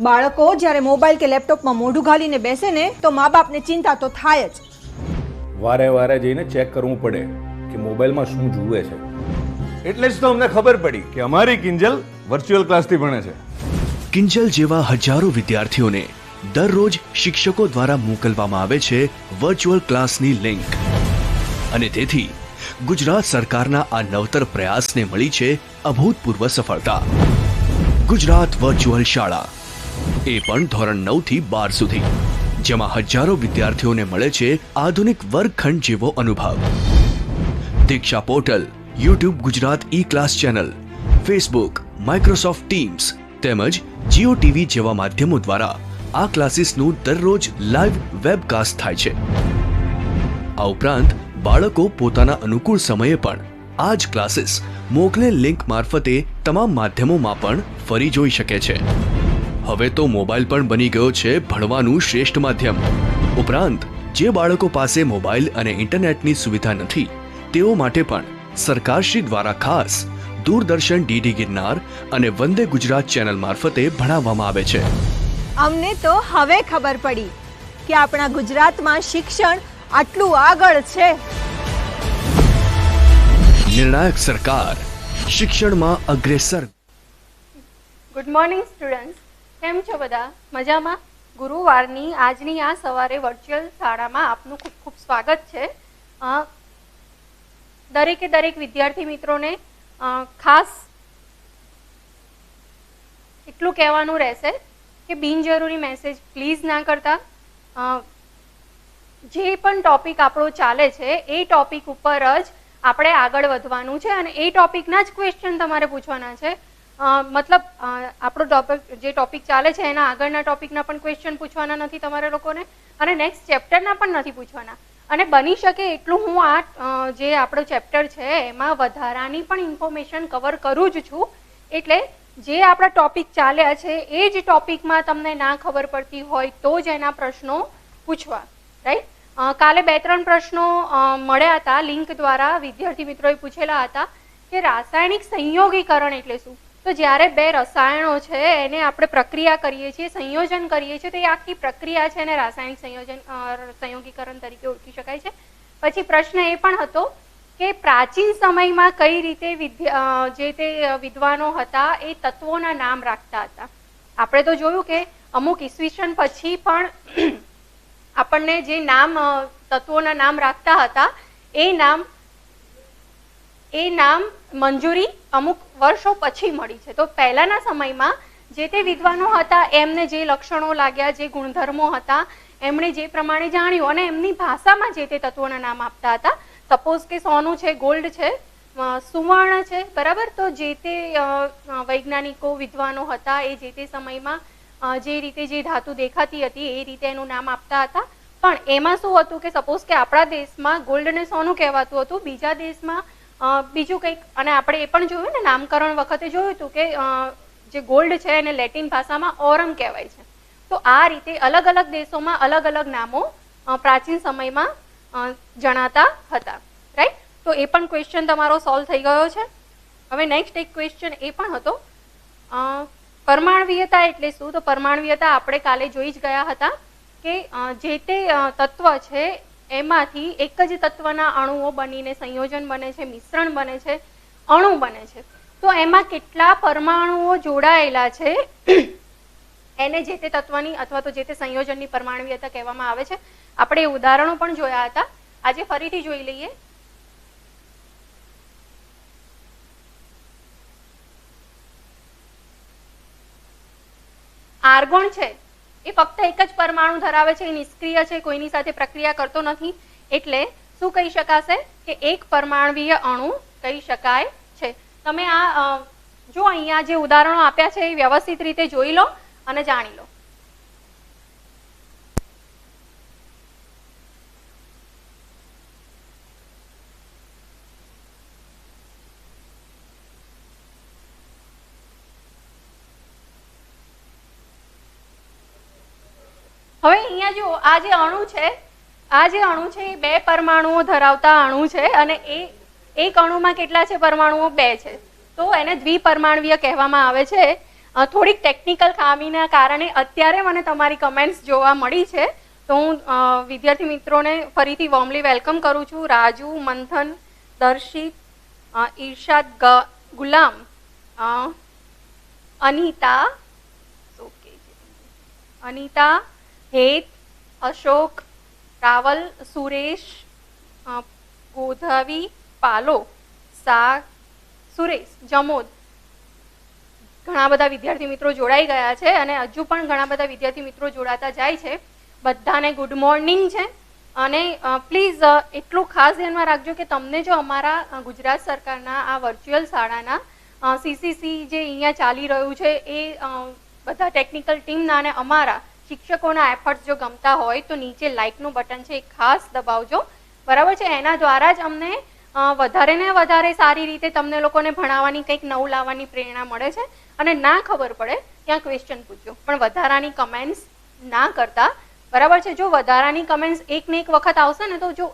બાળકો જ્યારે મોબાઈલ કે લેપટોપમાં મોઢું ઘાલીને બેસે ને તો મા બાપને ચિંતા તો થાય જ. વારે વારે જઈને ચેક કરવું પડે કે મોબાઈલમાં શું જુએ છે. એટલે જ તો અમને ખબર પડી કે અમારી કિંજલ વર્ચ્યુઅલ ક્લાસથી ભણે છે. કિંજલ જેવા હજારો વિદ્યાર્થીઓને દરરોજ શિક્ષકો દ્વારા મોકલવામાં આવે છે વર્ચ્યુઅલ ક્લાસની લિંક, અને તેથી ગુજરાત સરકારના આ નવતર પ્રયાસને મળી છે અભૂતપૂર્વ સફળતા. ગુજરાત વર્ચ્યુઅલ શાળા, એ પણ ધોરણ 9 થી 12 સુધી, જેમાં હજારો વિદ્યાર્થીઓને મળે છે આધુનિક વર્ગખંડ જેવો અનુભવ. Diksha portal, YouTube Gujarat e class channel, Facebook, Microsoft Teams તેમજ જીઓ ટીવી જેવા માધ્યમો દ્વારા આ ક્લાસીસનું દરરોજ લાઈવ વેબકાસ્ટ થાય છે. આ ઉપરાંત બાળકો પોતાના અનુકૂળ સમયે પણ આ જ ક્લાસીસ મોકલેલ લિંક મારફતે તમામ માધ્યમોમાં પણ ફરી જોઈ શકે છે. હવે તો મોબાઈલ પણ બની ગયો છે ભણવાનું શ્રેષ્ઠ માધ્યમ. ઉપરાંત જે બાળકો પાસે મોબાઈલ અને ઇન્ટરનેટની સુવિધા નથી તેઓ માટે પણ સરકારશ્રી દ્વારા ખાસ દૂરદર્શન ડીડી ગિરનાર અને વંદે ગુજરાત ચેનલ મારફતે ભણાવવામાં આવે છે. અમને તો હવે ખબર પડી કે આપણા ગુજરાતમાં શિક્ષણ આટલું આગળ છે. નિર્ણાયક સરકાર, શિક્ષણમાં અગ્રેસર. ગુડ મોર્નિંગ સ્ટુડન્ટ્સ, કેમ છો બધા? મજામાં? ગુરુવારની આજની આ સવારે વર્ચ્યુઅલ શાળામાં આપનું ખૂબ ખૂબ સ્વાગત છે. દરેક વિદ્યાર્થી મિત્રોને ખાસ એટલું કહેવાનું રહેશે કે બિનજરૂરી મેસેજ પ્લીઝ ના કરતા. જે પણ ટોપિક આપણો ચાલે છે એ ટોપિક ઉપર જ આપણે આગળ વધવાનું છે અને એ ટોપિકના જ ક્વેશ્ચન તમારે પૂછવાના છે. મતલબ આપણો જે ટોપિક ચાલે છે એના આગળના ટોપિકના પણ ક્વેશ્ચન પૂછવાના નથી તમારે લોકોને, અને નેક્સ્ટ ચેપ્ટરના પણ નથી પૂછવાના. અને બની શકે એટલું હું આ જે આપણો ચેપ્ટર છે એમાં વધારાની પણ ઇન્ફોર્મેશન કવર કરું જ છું. એટલે જે આપણા ટોપિક ચાલ્યા છે એ જ ટોપિકમાં તમને ના ખબર પડતી હોય તો જ એના પ્રશ્નો પૂછવા, રાઈટ? કાલે 2-3 પ્રશ્નો મળ્યા હતા લિંક દ્વારા, વિદ્યાર્થી મિત્રોએ પૂછેલા હતા કે રાસાયણિક સંયોગીકરણ એટલે શું. તો જ્યારે 2 રસાયણો છે એને આપણે પ્રક્રિયા કરીએ છીએ, સંયોજન કરીએ છીએ, તો એ આખી પ્રક્રિયા છે એને રાસાયણિક સંયોગીકરણ તરીકે ઓળખી શકાય છે. પછી પ્રશ્ન એ પણ હતો કે પ્રાચીન સમયમાં કઈ રીતે જે તે વિદ્વાનો હતા એ તત્વોના નામ રાખતા હતા. આપણે તો જોયું કે અમુક ઈસવીસન પછી પણ આપણને જે નામ તત્વોના નામ રાખતા હતા એ નામ મંજૂરી અમુક વર્ષો પછી મળી છે. તો પહેલાના સમયમાં જે તે વિદ્વાનો હતા એમને જે લક્ષણો લાગ્યા, જે ગુણધર્મો હતા, એમણે જે પ્રમાણે જાણ્યું અને એમની ભાષામાં જે તે તત્વોના નામ આપતા હતા. સપોઝ કે સોનું છે, ગોલ્ડ છે, સુવર્ણ છે, બરાબર? તો જે તે વૈજ્ઞાનિકો વિદ્વાનો હતા એ જે તે સમયમાં જે રીતે જે ધાતુ દેખાતી હતી એ રીતે એનું નામ આપતા હતા. પણ એમાં શું હતું કે સપોઝ કે આપણા દેશમાં ગોલ્ડને સોનું કહેવાતું હતું, બીજા દેશમાં બીજું કંઈક. અને આપણે એ પણ જોયું ને, નામકરણ વખતે જોયું હતું કે જે ગોલ્ડ છે એને લેટિન ભાષામાં ઓરમ કહેવાય છે. તો આ રીતે અલગ અલગ દેશોમાં અલગ અલગ નામો પ્રાચીન સમયમાં જણાતા હતા, રાઈટ? તો એ પણ ક્વેશ્ચન તમારો સોલ્વ થઈ ગયો છે. હવે નેક્સ્ટ એક ક્વેશ્ચન એ પણ હતો પરમાણ્વીયતા એટલે શું. તો પરમાણ્વીયતા આપણે કાલે જોઈ જ ગયા હતા કે જે તે તત્વ છે એમાંથી એક જ તત્વના અણુઓ બનીને સંયોજન બને છે, મિશ્રણ બને છે, અણુ બને છે. તો એમાં કેટલા પરમાણુઓ જોડાયેલા છે એને જે તે તત્વની અથવા તો જે તે સંયોજનની પરમાણ્વીયતા કહેવામાં આવે છે. આપણે ઉદાહરણો પણ જોયા હતા, આજે ફરીથી જોઈ લઈએ. આર્ગોન છે એ ફક્ત એક જ પરમાણુ ધરાવે છે, એ નિષ્ક્રિય છે, કોઈની સાથે પ્રક્રિયા કરતો નથી. એટલે શું કહી શકાશે કે એક પરમાણ્વીય અણુ કહી શકાય છે. તમે આ જો અહીંયા જે ઉદાહરણો આપ્યા છે એ વ્યવસ્થિત રીતે જોઈ લો અને જાણી લો. હવે અહીંયા જો આ જે અણુ છે એ 2 પરમાણુઓ ધરાવતા અણુ છે અને એ એક અણુમાં કેટલા છે પરમાણુઓ? 2 છે. તો એને દ્વિપરમાણવીય કહેવામાં આવે છે. થોડીક ટેકનિકલ ખામીના કારણે અત્યારે મને તમારી કમેન્ટ્સ જોવા મળી છે, તો હું વિદ્યાર્થી મિત્રોને ફરીથી વોર્મલી વેલકમ કરું છું. રાજુ, મંથન, દર્શિત, ઈર્ષાદ, ગુલામ, અનિતા, અનિતા, હેત, અશોક, રાવલ, સુરેશ, ગોધાવી, પાલો, સા, સુરેશ, જમોદ, ઘણા બધા વિદ્યાર્થી મિત્રો જોડાઈ ગયા છે અને હજુ પણ ઘણા બધા વિદ્યાર્થી મિત્રો જોડાતા જાય છે. બધાને ગુડ મોર્નિંગ છે. અને પ્લીઝ એટલું ખાસ ધ્યાનમાં રાખજો કે તમને જો અમારા ગુજરાત સરકારના આ વર્ચ્યુઅલ શાળાના સીસીસી જે અહીંયા ચાલી રહ્યું છે એ બધા ટેકનિકલ ટીમના અને અમારા શિક્ષકોના એફર્ટ્સ જો ગમતા હોય તો નીચે લાઇકનું બટન છે એ ખાસ દબાવજો, બરાબર છે. એના દ્વારા જ અમને વધારે ને વધારે સારી રીતે તમને લોકોને ભણાવવાની કંઈક નવું લાવવાની પ્રેરણા મળે છે. અને ના ખબર પડે ત્યાં ક્વેશ્ચન પૂછજો, પણ વધારાની કમેન્ટ્સ ના કરતા, બરાબર છે. જો વધારાની કમેન્ટ્સ એક ને એક વખત આવશે ને તો જો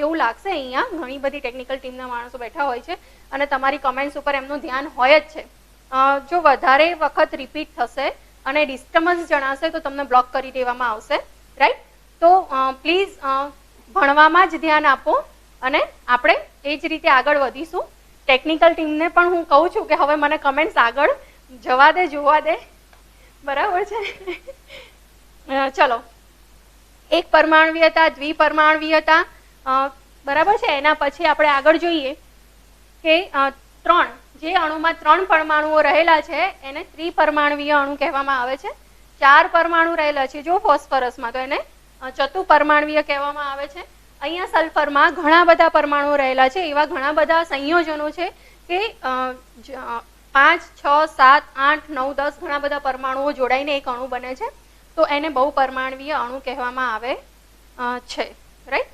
એવું લાગશે અહીંયા ઘણી બધી ટેકનિકલ ટીમના માણસો બેઠા હોય છે અને તમારી કમેન્ટ્સ ઉપર એમનું ધ્યાન હોય જ છે. જો વધારે વખત રિપીટ થશે અને ડિસ્ટર્બન્સ જણાશે તો તમને બ્લોક કરી દેવામાં આવશે, રાઈટ. તો પ્લીઝ ભણવામાં જ ધ્યાન આપો અને આપણે એ જ રીતે આગળ વધીશું. ટેકનિકલ ટીમને પણ હું કહું છું કે હવે મને કમેન્ટ્સ આગળ જવા દે, જોવા દે, બરાબર છે. ચલો, એક પરમાણ્વીયતા, દ્વિપરમાણ્વીયતા, બરાબર છે. એના પછી આપણે આગળ જોઈએ કે જે અણુમાં 3 પરમાણુઓ રહેલા છે એને ત્રિપરમાણ્વીય અણુ કહેવામાં આવે છે. 4 પરમાણુ રહેલા છે જો ફોસ્ફરસમાં તો એને ચતુપરમાણ્વીય કહેવામાં આવે છે. અહીંયા સલ્ફરમાં ઘણા બધા પરમાણુઓ રહેલા છે, એવા ઘણા બધા સંયોજનો છે કે 5, 6, 7, 8, 9, 10 ઘણા બધા પરમાણુઓ જોડાઈને એક અણુ બને છે, તો એને બહુપરમાણ્વીય અણુ કહેવામાં આવે છે, રાઈટ.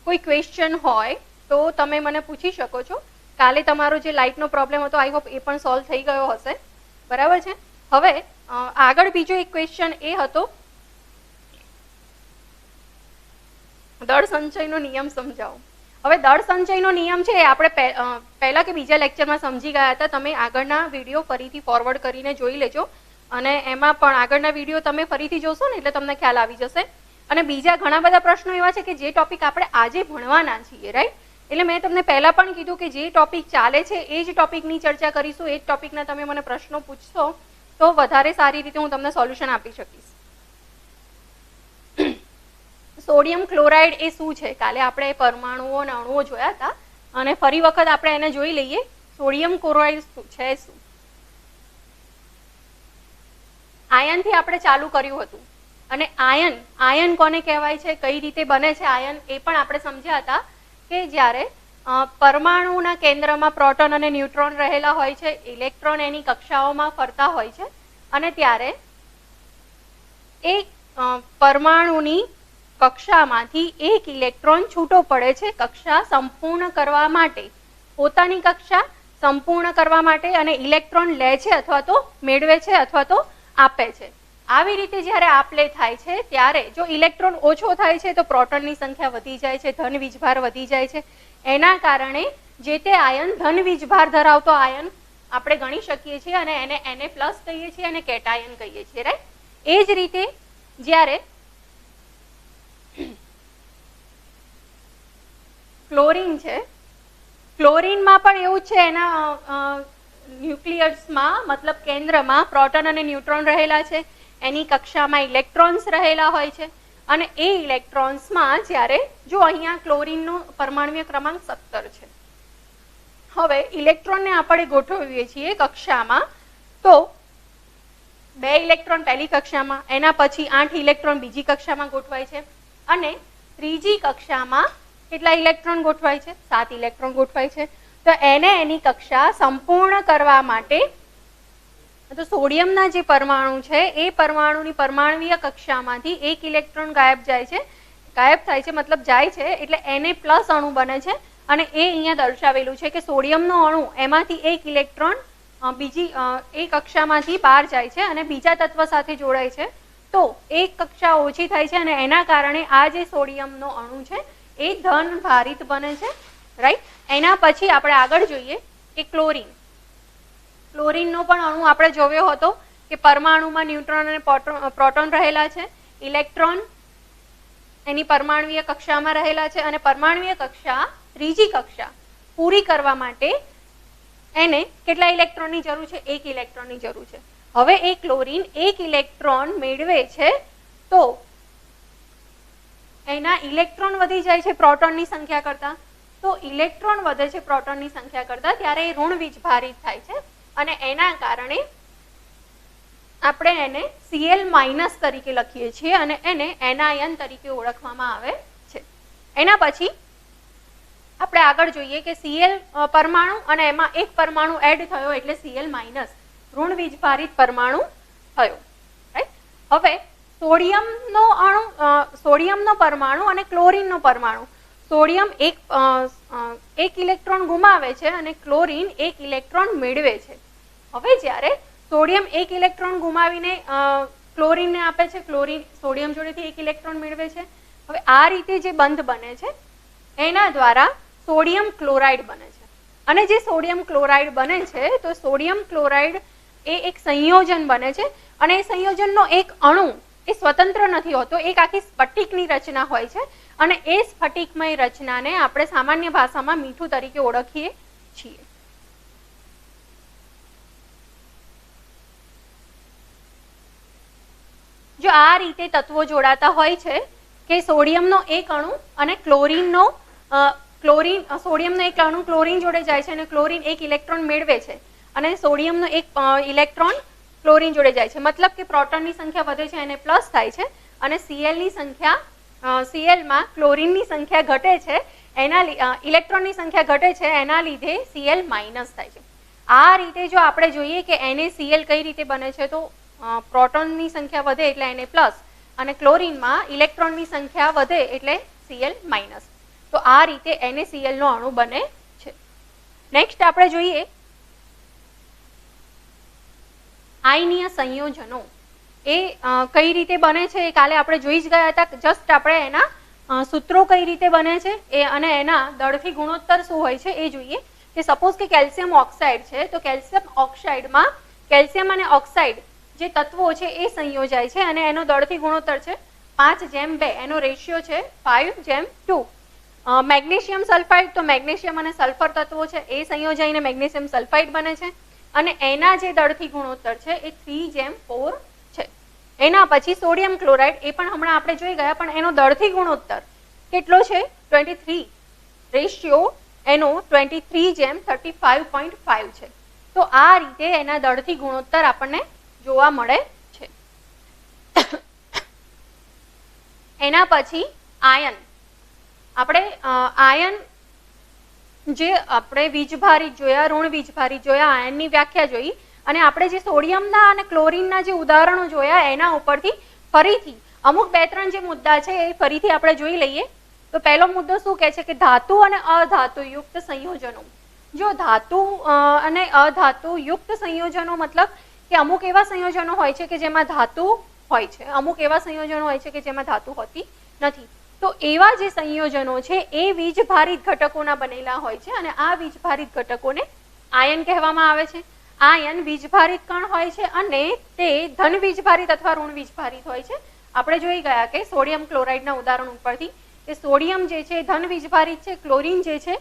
કોઈ ક્વેશ્ચન હોય તો તમે મને પૂછી શકો છો. કાલે તમારો જે લાઇટનો પ્રોબ્લેમ હતો આઈ હોપ એ પણ સોલ્વ થઈ ગયો હશે, બરાબર છે. હવે આગળ બીજો એક ક્વેશ્ચન એ હતો દળ સંચયનો નિયમ સમજાવો. હવે દળ સંચયનો નિયમ છે એ આપણે પહેલા કે બીજા લેક્ચરમાં સમજી ગયા હતા. તમે આગળના વિડીયો ફરીથી ફોરવર્ડ કરીને જોઈ લેજો અને એમાં પણ આગળના વિડીયો તમે ફરીથી જોશો ને એટલે તમને ખ્યાલ આવી જશે. અને બીજા ઘણા બધા પ્રશ્નો એવા છે કે જે ટોપિક આપણે આજે ભણવાના છીએ, રાઈટ. એટલે મેં તમને પહેલા પણ કીધું કે જે ટોપિક ચાલે છે એ જ ટોપિકની ચર્ચા કરીશું. એ જ ટોપિકના તમે મને પ્રશ્નો પૂછશો તો વધારે સારી રીતે હું તમને સોલ્યુશન આપી શકીશ. સોડિયમ ક્લોરાઇડ એ શું છે? કાલે આપણે પરમાણુઓ અને અણુઓ જોયા હતા અને ફરી વખત આપણે એને જોઈ લઈએ. સોડિયમ ક્લોરાઇડ છે શું? આયનથી આપણે ચાલુ કર્યું હતું અને આયન કોને કહેવાય છે, કઈ રીતે બને છે આયન એ પણ આપણે સમજ્યા હતા કે જ્યારે પરમાણુના કેન્દ્રમાં પ્રોટોન અને ન્યુટ્રોન રહેલા હોય છે, ઇલેક્ટ્રોન એની કક્ષાઓમાં ફરતા હોય છે અને ત્યારે એક પરમાણુની કક્ષામાંથી એક ઇલેક્ટ્રોન છૂટો પડે છે કક્ષા સંપૂર્ણ કરવા માટે, પોતાની કક્ષા સંપૂર્ણ કરવા માટે, અને ઇલેક્ટ્રોન લે છે અથવા તો મેળવે છે અથવા તો આપે છે. આવી રીતે જ્યારે આપલે થાય છે ત્યારે જો ઇલેક્ટ્રોન ઓછો થાય છે તો પ્રોટોનની સંખ્યા વધી જાય છે, ધન વીજભાર વધી જાય છે. એના કારણે જે તે આયન ધન વીજભાર ધરાવતો આયન આપણે ગણી શકીએ છીએ અને એને Na+ કહીએ છીએ અને કેટાયન કહીએ છીએ, રાઈટ. એ જ રીતે જ્યારે ક્લોરીન છે, ક્લોરીનમાં પણ એવું છે, એના ન્યુક્લિયસમાં મતલબ કેન્દ્રમાં પ્રોટોન અને ન્યુટ્રોન રહેલા છે, એની કક્ષામાં ઇલેક્ટ્રોન્સ રહેલા હોય છે અને એ ઇલેક્ટ્રોન્સમાં જ્યારે જો અહીંયા ક્લોરીનનો પરમાણ્વીય ક્રમાંક 17 છે. હવે ઇલેક્ટ્રોનને આપણે ગોઠવીએ છીએ કક્ષામાં તો 2 ઇલેક્ટ્રોન પહેલી કક્ષામાં, એના પછી 8 ઇલેક્ટ્રોન બીજી કક્ષામાં ગોઠવાય છે અને ત્રીજી કક્ષામાં કેટલા ઇલેક્ટ્રોન ગોઠવાય છે? 7 ઇલેક્ટ્રોન ગોઠવાય છે. તો એને એની કક્ષા સંપૂર્ણ કરવા માટે તો સોડિયમના જે પરમાણુ છે એ પરમાણુની પરમાણ્વીય કક્ષામાંથી એક ઇલેક્ટ્રોન ગાયબ થાય છે મતલબ જાય છે એટલે Na+ અણુ બને છે અને એ અહીંયા દર્શાવેલું છે કે સોડિયમનો અણુ એમાંથી એક ઇલેક્ટ્રોન બીજી એક કક્ષામાંથી બહાર જાય છે અને બીજા તત્વ સાથે જોડાય છે તો એક કક્ષા ઓછી થાય છે અને એના કારણે આ જે સોડિયમનો અણુ છે એ ધન ભારિત બને છે રાઈટ. એના પછી આપણે આગળ જોઈએ કે ક્લોરીન. ક્લોરીનનો પણ અણુ આપણે જોયો હતો કે પરમાણુમાં ન્યુટ્રોન અને પ્રોટોન રહેલા છે, ઇલેક્ટ્રોન એની પરમાણુય કક્ષામાં રહેલા છે, અને પરમાણુય કક્ષા ત્રીજી કક્ષા પૂરી કરવા માટે એને કેટલા ઇલેક્ટ્રોનની જરૂર છે? 1 ઇલેક્ટ્રોનની જરૂર છે. હવે એ ક્લોરીન 1 ઇલેક્ટ્રોન મેળવે છે તો એના ઇલેક્ટ્રોન વધી જાય છે પ્રોટોનની સંખ્યા કરતા. તો ઇલેક્ટ્રોન વધે છે પ્રોટોનની સંખ્યા કરતા ત્યારે એ ઋણ વીજભારિત થાય છે, અને એના કારણે આપણે એને Cl માઇનસ તરીકે લખીએ છીએ અને એને એનાયન તરીકે ઓળખવામાં આવે છે. એના પછી આપણે આગળ જોઈએ કે Cl પરમાણુ અને એમાં એક પરમાણુ એડ થયો એટલે Cl માઇનસ ઋણ વીજભારિત પરમાણુ થયો. રાઈટ. હવે સોડિયમનો અણુ, સોડિયમનો પરમાણુ અને ક્લોરીનનો પરમાણુ. સોડિયમ એક ઇલેક્ટ્રોન ગુમાવે છે અને ક્લોરીન 1 ઇલેક્ટ્રોન મેળવે છે. હવે જ્યારે સોડિયમ 1 ઇલેક્ટ્રોન ગુમાવીને ક્લોરીનને આપે છે, ક્લોરીન સોડિયમ જોડેથી 1 ઇલેક્ટ્રોન મેળવે છે. હવે આ રીતે જે બંધ બને છે એના દ્વારા સોડિયમ ક્લોરાઇડ બને છે. અને જે સોડિયમ ક્લોરાઇડ બને છે તો સોડિયમ ક્લોરાઇડ એ એક સંયોજન બને છે, અને એ સંયોજનનો એક અણુ એ સ્વતંત્ર નથી હોતો, એક આખી સ્ફટિકની રચના હોય છે, અને એ સ્ફટિકમય રચનાને આપણે સામાન્ય ભાષામાં મીઠું તરીકે ઓળખીએ છીએ. જો આ રીતે તત્વો જોડાતા હોય છે કે સોડિયમનો એક અણુ અને ક્લોરીનનો સોડિયમનો એક અણુ ક્લોરીન જોડે જાય છે અને ક્લોરીન 1 ઇલેક્ટ્રોન મેળવે છે, અને સોડિયમનો એક ઇલેક્ટ્રોન ક્લોરીન જોડે જાય છે. મતલબ કે પ્રોટોનની સંખ્યા વધે છે એને પ્લસ થાય છે, અને Clની સંખ્યા Clમાં ક્લોરીનની સંખ્યા ઘટે છે, એના ઇલેક્ટ્રોનની સંખ્યા ઘટે છે, એના લીધે Cl માઇનસ થાય છે. આ રીતે જો આપણે જોઈએ કે NaCl કઈ રીતે બને છે તો પ્રોટોનની સંખ્યા વધે એટલે Na પ્લસ, અને ક્લોરીનમાં ઇલેક્ટ્રોનની સંખ્યા વધે એટલે Cl માઇનસ. તો આ રીતે NaCl નો અણુ બને છે. નેક્સ્ટ આપણે જોઈએ આયનીય સંયોજનો. એ કઈ રીતે બને છે એ કાલે આપણે જોઈ જ ગયા હતા. જસ્ટ આપણે એના સૂત્રો કઈ રીતે બને છે એ અને એના દળથી ગુણોત્તર શું હોય છે એ જોઈએ. કે સપોઝ કે કેલ્શિયમ ઓક્સાઇડ છે તો કેલ્શિયમ ઓક્સાઇડમાં કેલ્શિયમ અને ઓક્સાઇડ જે તત્વો છે એ સંયોજાય છે, અને એનો દળથી ગુણોત્તર છે 5:2, એનો રેશિયો છે 5:2. મેગ્નેશિયમ સલ્ફાઇડ, તો મેગ્નેશિયમ અને સલ્ફર તત્વો છે એ સંયોજાઈને મેગ્નેશિયમ સલ્ફાઇડ બને છે, અને એના જે દળથી ગુણોત્તર છે એ 3:4 છે. એના પછી સોડિયમ ક્લોરાઇડ, એ પણ હમણાં આપણે જોઈ ગયા, પણ એનો દળથી ગુણોત્તર કેટલો છે? 23. રેશિયો એનો 23:35.5 છે. તો આ રીતે એના દળથી ગુણોત્તર આપણને જોવા મળે છે. એના પછી આયન. આપણે આયન જે આપણે વીજભારિત જોયા, ઋણ વીજભારિત જોયા, આયનની વ્યાખ્યા જોઈ, અને આપણે જે સોડિયમના અને ક્લોરીનના જે ઉદાહરણો જોયા એના ઉપરથી ફરીથી અમુક 2-3 જે મુદ્દા છે એ ફરીથી આપણે જોઈ લઈએ. તો પહેલો મુદ્દો શું કહે છે કે ધાતુ અને અધાતુ યુક્ત સંયોજનો. જો ધાતુ અને અધાતુ યુક્ત સંયોજનો મતલબ કે અમુક એવા સંયોજનો હોય છે કે જેમાં ધાતુ હોય છે, અમુક એવા સંયોજનો હોય છે કે જેમાં ધાતુ હોતી નથી. તો એવા જે સંયોજનો છે એ વીજભારિત ઘટકોના બનેલા હોય છે, અને આ વીજભારિત ઘટકોને આયન કહેવામાં આવે છે. આયન વીજભારિત કણ હોય છે અને તે ધન વીજભારિત અથવા ઋણ વીજભારિત હોય છે. આપણે જોઈ ગયા કે સોડિયમ ક્લોરાઇડના ઉદાહરણ ઉપરથી કે સોડિયમ જે છે ધન વીજભારિત છે, ક્લોરીન જે છે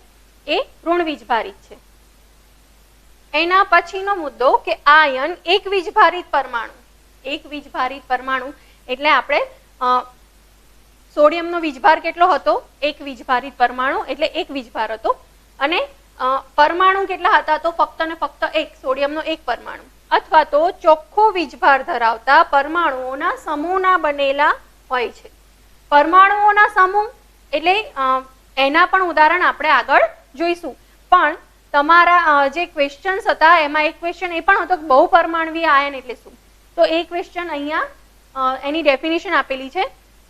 એ ઋણ વીજભારિત છે. એના પછીનો મુદ્દો કે આયન એક વીજભારિત પરમાણુ. એક વીજભારિત પરમાણુ એટલે આપણે સોડિયમનો વીજભાર કેટલો હતો? એક વીજભારિત પરમાણુ એટલે એક વીજભાર હતો, અને પરમાણુ કેટલા હતા? તો ફક્ત ને ફક્ત એક, સોડિયમનો એક પરમાણુ. અથવા તો ચોખ્ખો વીજભાર ધરાવતા પરમાણુઓના સમૂહના બનેલા હોય છે. પરમાણુઓના સમૂહ એટલે એના પણ ઉદાહરણ આપણે આગળ જોઈશું. પણ તમારા જે ક્વેશ્ચન્સ હતા એમાં એક ક્વેશ્ચન એ પણ હતો કે બહુપરમાણવીય આયન એટલે શું. તો એ ક્વેશ્ચન અહીંયા એની ડેફિનેશન આપેલી છે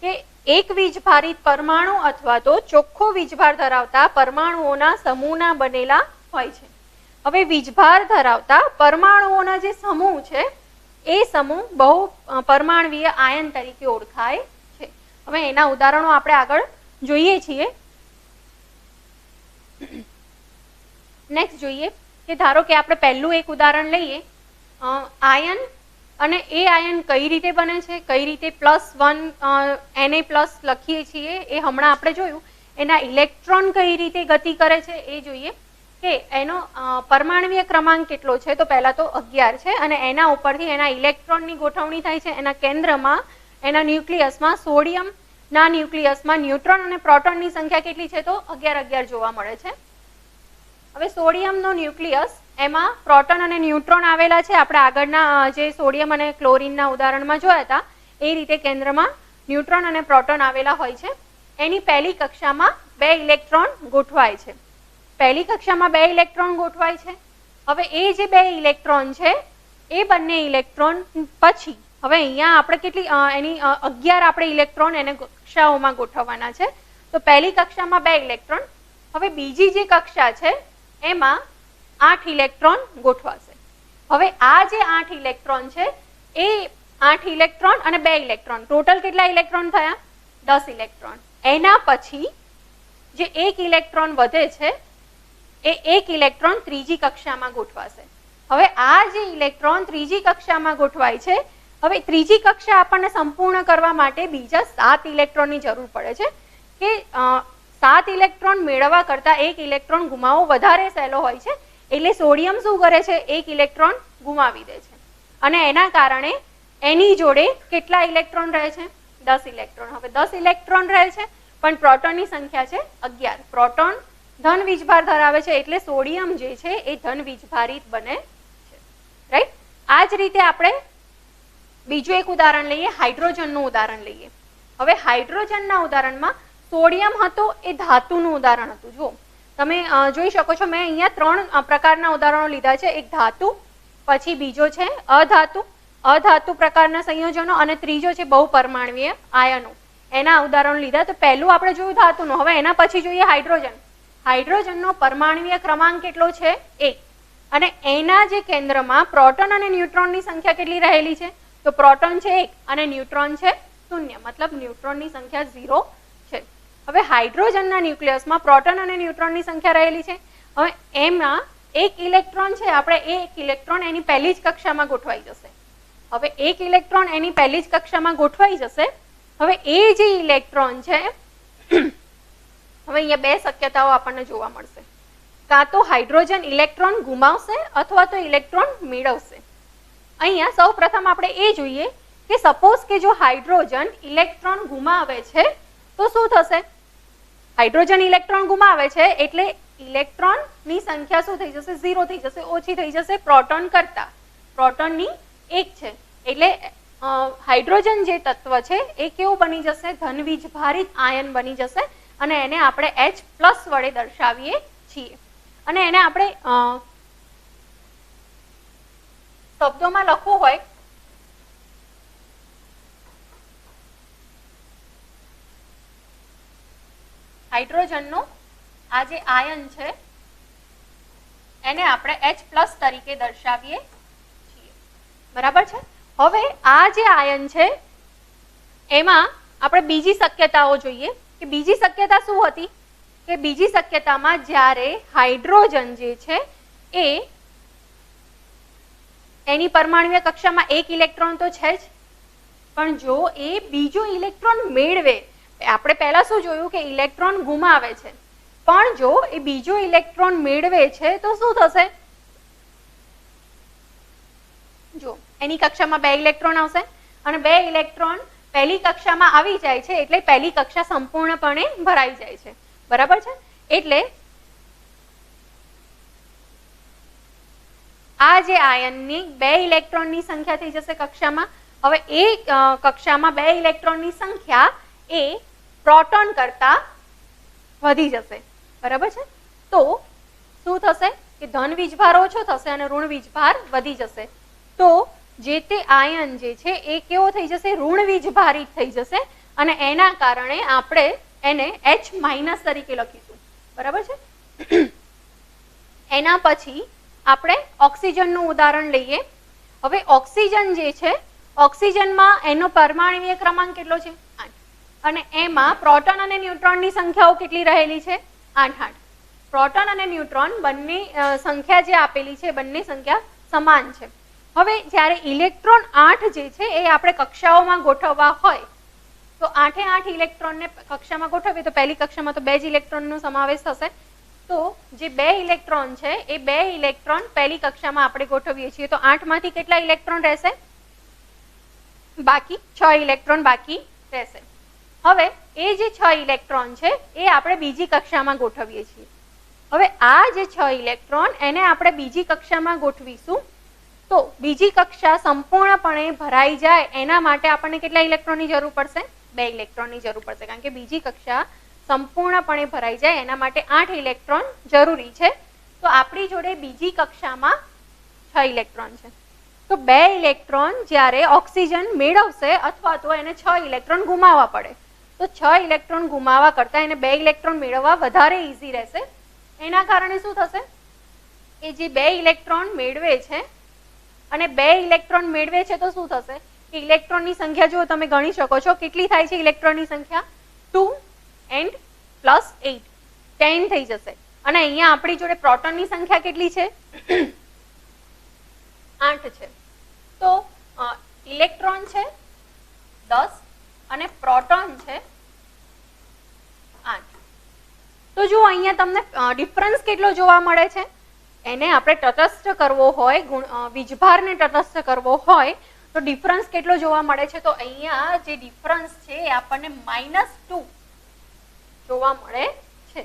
કે એક વીજભારિત પરમાણુ અથવા તો ચોખ્ખો વીજભાર ધરાવતા પરમાણુઓના સમૂહના બનેલા હોય છે. હવે વીજભાર ધરાવતા પરમાણુઓના જે સમૂહ છે એ સમૂહ બહુ પરમાણવીય આયન તરીકે ઓળખાય છે. હવે એના ઉદાહરણો આપણે આગળ જોઈએ છીએ. નેક્સ્ટ જોઈએ કે ધારો કે આપણે પહેલું એક ઉદાહરણ લઈએ, આયન, અને એ આયન કઈ રીતે બને છે, કઈ રીતે +1 Na+ લખીએ છીએ એ હમણાં આપણે જોયું. એના ઇલેક્ટ્રોન કઈ રીતે ગતિ કરે છે એ જોઈએ કે એનો પરમાણ્વીય ક્રમાંક કેટલો છે. તો પહેલા તો 11 છે અને એના ઉપરથી એના ઇલેક્ટ્રોનની ગોઠવણી થાય છે. એના કેન્દ્રમાં, એના ન્યુક્લિયસમાં સોડિયમના ન્યુક્લિયસમાં ન્યુટ્રોન અને પ્રોટોનની સંખ્યા કેટલી છે? તો 11 જોવા મળે છે. હવે સોડિયમનો ન્યુક્લિયસ, એમાં પ્રોટોન અને ન્યુટ્રોન આવેલા છે. આપણે આગળના જે સોડિયમ અને ક્લોરીનના ઉદાહરણમાં જોયા હતા એ રીતે કેન્દ્રમાં ન્યુટ્રોન અને પ્રોટોન આવેલા હોય છે. એની પહેલી કક્ષામાં 2 ઇલેક્ટ્રોન ગોઠવાય છે. પહેલી કક્ષામાં 2 ઇલેક્ટ્રોન ગોઠવાય છે. હવે એ જે 2 ઇલેક્ટ્રોન છે એ બંને ઇલેક્ટ્રોન પછી હવે અહીંયા આપણે કેટલી એની 11 આપણે ઇલેક્ટ્રોન એને કક્ષાઓમાં ગોઠવવાના છે. તો પહેલી કક્ષામાં 2 ઇલેક્ટ્રોન. હવે બીજી જે કક્ષા છે એમાં 8 ઇલેક્ટ્રોન ગોઠવાશે. હવે આ જે 8 ઇલેક્ટ્રોન છે એ 8 ઇલેક્ટ્રોન અને 2 ઇલેક્ટ્રોન, ટોટલ કેટલા ઇલેક્ટ્રોન થયા? 10 ઇલેક્ટ્રોન. એના પછી જે 1 ઇલેક્ટ્રોન વધે છે એ 1 ઇલેક્ટ્રોન ત્રીજી કક્ષામાં ગોઠવાશે. હવે આ જે ઇલેક્ટ્રોન ત્રીજી કક્ષામાં ગોઠવાય છે, હવે ત્રીજી કક્ષા આપણને સંપૂર્ણ કરવા માટે બીજા 7 ઇલેક્ટ્રોનની જરૂર પડે છે કે 7 ઇલેક્ટ્રોન મેળવવા કરતાં 1 ઇલેક્ટ્રોન ગુમાવવો વધારે સહેલો હોય છે. એટલે સોડિયમ શું કરે છે? 1 ઇલેક્ટ્રોન ગુમાવી દે છે અને એના કારણે એની જોડે કેટલા ઇલેક્ટ્રોન રહે છે? 10 ઇલેક્ટ્રોન. હવે 10 ઇલેક્ટ્રોન રહે છે પણ પ્રોટોનની સંખ્યા છે 11. પ્રોટોન ધન વીજભાર ધરાવે છે એટલે સોડિયમ જે છે એ ધન વીજભારિત બને છે. રાઈટ? આ જ રીતે આપણે બીજું એક ઉદાહરણ લઈએ, હાઇડ્રોજનનું ઉદાહરણ લઈએ. હવે હાઇડ્રોજનના ઉદાહરણમાં સોડિયમ હતો એ ધાતુનું ઉદાહરણ હતું. જો તમે જોઈ શકો છો, મેં અહીંયા 3 પ્રકારના ઉદાહરણો લીધા છે. એક ધાતુ, પછી બીજો છે અધાતુ પ્રકારના સંયોજનો, અને ત્રીજો છે બહુપરમાણ્વીય આયનો. એના ઉદાહરણો લીધા. તો પહેલું આપણે જોયું ધાતુનું. હવે એના પછી જોઈએ હાઇડ્રોજન. હાઇડ્રોજનનો પરમાણ્વીય ક્રમાંક કેટલો છે? 1. અને એના જે કેન્દ્રમાં પ્રોટોન અને ન્યુટ્રોનની સંખ્યા કેટલી રહેલી છે? તો પ્રોટોન છે 1 અને ન્યુટ્રોન છે 0, મતલબ ન્યુટ્રોનની સંખ્યા 0 છે. હવે હાઇડ્રોજનના ન્યુક્લિયસમાં પ્રોટોન અને ન્યુટ્રોનની સંખ્યા રહેલી છે. હવે એમાં 1 ઇલેક્ટ્રોન છે, આપણે એ 1 ઇલેક્ટ્રોન એની પહેલી જ કક્ષામાં ગોઠવાઈ જશે. હવે 1 ઇલેક્ટ્રોન એની પહેલી જ કક્ષામાં ગોઠવાઈ જશે. હવે એ જે ઇલેક્ટ્રોન છે, હવે અહીંયા 2 શક્યતાઓ આપણને જોવા મળશે. કાં તો હાઇડ્રોજન ઇલેક્ટ્રોન ગુમાવશે અથવા તો ઇલેક્ટ્રોન મેળવશે. અહીંયા સૌ પ્રથમ આપણે એ જોઈએ કે સપોઝ કે જો હાઇડ્રોજન ઇલેક્ટ્રોન ગુમાવે છે તો શું થશે? હાઇડ્રોજન ઇલેક્ટ્રોન ગુમાવે છે એટલે ઇલેક્ટ્રોનની સંખ્યા શું થઈ જશે? 0 થઈ જશે, ઓછી થઈ જશે પ્રોટોન કરતા. પ્રોટોનની 1 છે એટલે હાઇડ્રોજન જે તત્વ છે એ કેવું બની જશે? ધનવીજભારિત આયન બની જશે અને એને આપણે H+ વડે દર્શાવીએ છીએ. અને એને આપણે શબ્દોમાં લખવું હોય હાઇડ્રોજનનો આ જે આયન છે એને આપણે H+ તરીકે દર્શાવીએ છીએ. બરાબર છે? હવે આ જે આયન છે એમાં આપણે બીજી શક્યતાઓ જોઈએ કે બીજી શક્યતા શું હતી? કે બીજી શક્યતામાં જ્યારે હાઇડ્રોજન જે છે એ એની પરમાણ્વીય કક્ષામાં 1 ઇલેક્ટ્રોન તો છે જ, પણ જો એ બીજો ઇલેક્ટ્રોન મેળવે, આપણે પહેલા શું જોયું કે ઇલેક્ટ્રોન ગુમાવે છે, પણ જો એ બીજો ઇલેક્ટ્રોન મેળવે છે તો શું થશે? જો એની કક્ષામાં 2 ઇલેક્ટ્રોન આવશે અને 2 ઇલેક્ટ્રોન પહેલી કક્ષામાં આવી જાય છે એટલે પહેલી કક્ષા સંપૂર્ણપણે ભરાઈ જાય છે. બરાબર છે? એટલે આ જે આયનની 2 ઇલેક્ટ્રોનની સંખ્યા થઈ જશે કક્ષામાં. હવે એ કક્ષામાં 2 ઇલેક્ટ્રોનની સંખ્યા એ પ્રોટોન કરતા વધી જશે. બરાબર છે? તો શું થશે કે ધન વીજભાર ઓછો થશે અને ઋણ વીજભાર વધી જશે. તો જે તે આયન જે છે એ કેવો થઈ જશે? ઋણ વીજભારિત થઈ જશે અને એના કારણે આપણે એને H- તરીકે લખીશું. બરાબર છે? એના પછી આપણે ઓક્સિજનનું ઉદાહરણ લઈએ. હવે ઓક્સિજન જે છે, ઓક્સિજનમાં એનો પરમાણ્વીય ક્રમાંક કેટલો છે? 8. અને એમાં પ્રોટોન અને ન્યુટ્રોનની સંખ્યાઓ કેટલી રહેલી છે? 8. પ્રોટોન અને ન્યુટ્રોન બંને સંખ્યા જે આપેલી છે બંને સંખ્યા સમાન છે. હવે જ્યારે ઇલેક્ટ્રોન 8 જે છે એ આપણે કક્ષાઓમાં ગોઠવવા હોય તો 8 એ 8 ઇલેક્ટ્રોનને કક્ષામાં ગોઠવીએ તો પહેલી કક્ષામાં તો 2 જ ઇલેક્ટ્રોનનો સમાવેશ થશે. તો જે 2 ઇલેક્ટ્રોન છે એ 2 ઇલેક્ટ્રોન પહેલી કક્ષામાં આપણે ગોઠવીએ છીએ તો 8 માંથી કેટલા ઇલેક્ટ્રોન રહેશે? બાકી 6 ઇલેક્ટ્રોન બાકી રહેશે. હવે એ જે 6 ઇલેક્ટ્રોન છે એ આપણે બીજી કક્ષામાં ગોઠવીએ છીએ. હવે આ જે 6 ઇલેક્ટ્રોન એને આપણે બીજી કક્ષામાં ગોઠવીશું તો બીજી કક્ષા સંપૂર્ણપણે ભરાઈ જાય એના માટે આપણને કેટલા ઇલેક્ટ્રોનની જરૂર પડશે? 2 ઇલેક્ટ્રોનની જરૂર પડશે, કારણ કે બીજી કક્ષા સંપૂર્ણપણે ભરાઈ જાય એના માટે 8 ઇલેક્ટ્રોન જરૂરી છે. તો આપણી જોડે બીજી કક્ષામાં 6 ઇલેક્ટ્રોન છે. તો 2 ઇલેક્ટ્રોન જ્યારે ઓક્સિજન મેળવશે અથવા તો એને 6 ઇલેક્ટ્રોન ગુમાવવા પડે તો 6 ઇલેક્ટ્રોન ગુમાવવા કરતા એને 2 ઇલેક્ટ્રોન મેળવવા વધારે ઈઝી રહેશે. એના કારણે શું થશે? એ જે 2 ઇલેક્ટ્રોન મેળવે છે અને 2 ઇલેક્ટ્રોન મેળવે છે તો શું થશે કે ઇલેક્ટ્રોનની સંખ્યા જો તમે ગણી શકો છો કેટલી થાય છે ઇલેક્ટ્રોનની સંખ્યા? 2 and plus 8 10 થઈ જશે. અને અહીંયા આપણી જોડે પ્રોટોનની સંખ્યા કેટલી છે? 8 છે. તો ઇલેક્ટ્રોન છે 10 અને પ્રોટોન છે 8. તો જો અહીંયા તમને ડિફરન્સ કેટલો જોવા મળે છે? એને આપણે તટસ્થ કરવો હોય વીજભારને તટસ્થ કરવો હોય તો ડિફરન્સ કેટલો જોવા મળે છે? તો અહીંયા જે ડિફરન્સ છે એ આપણને -2 જોવા મળે છે.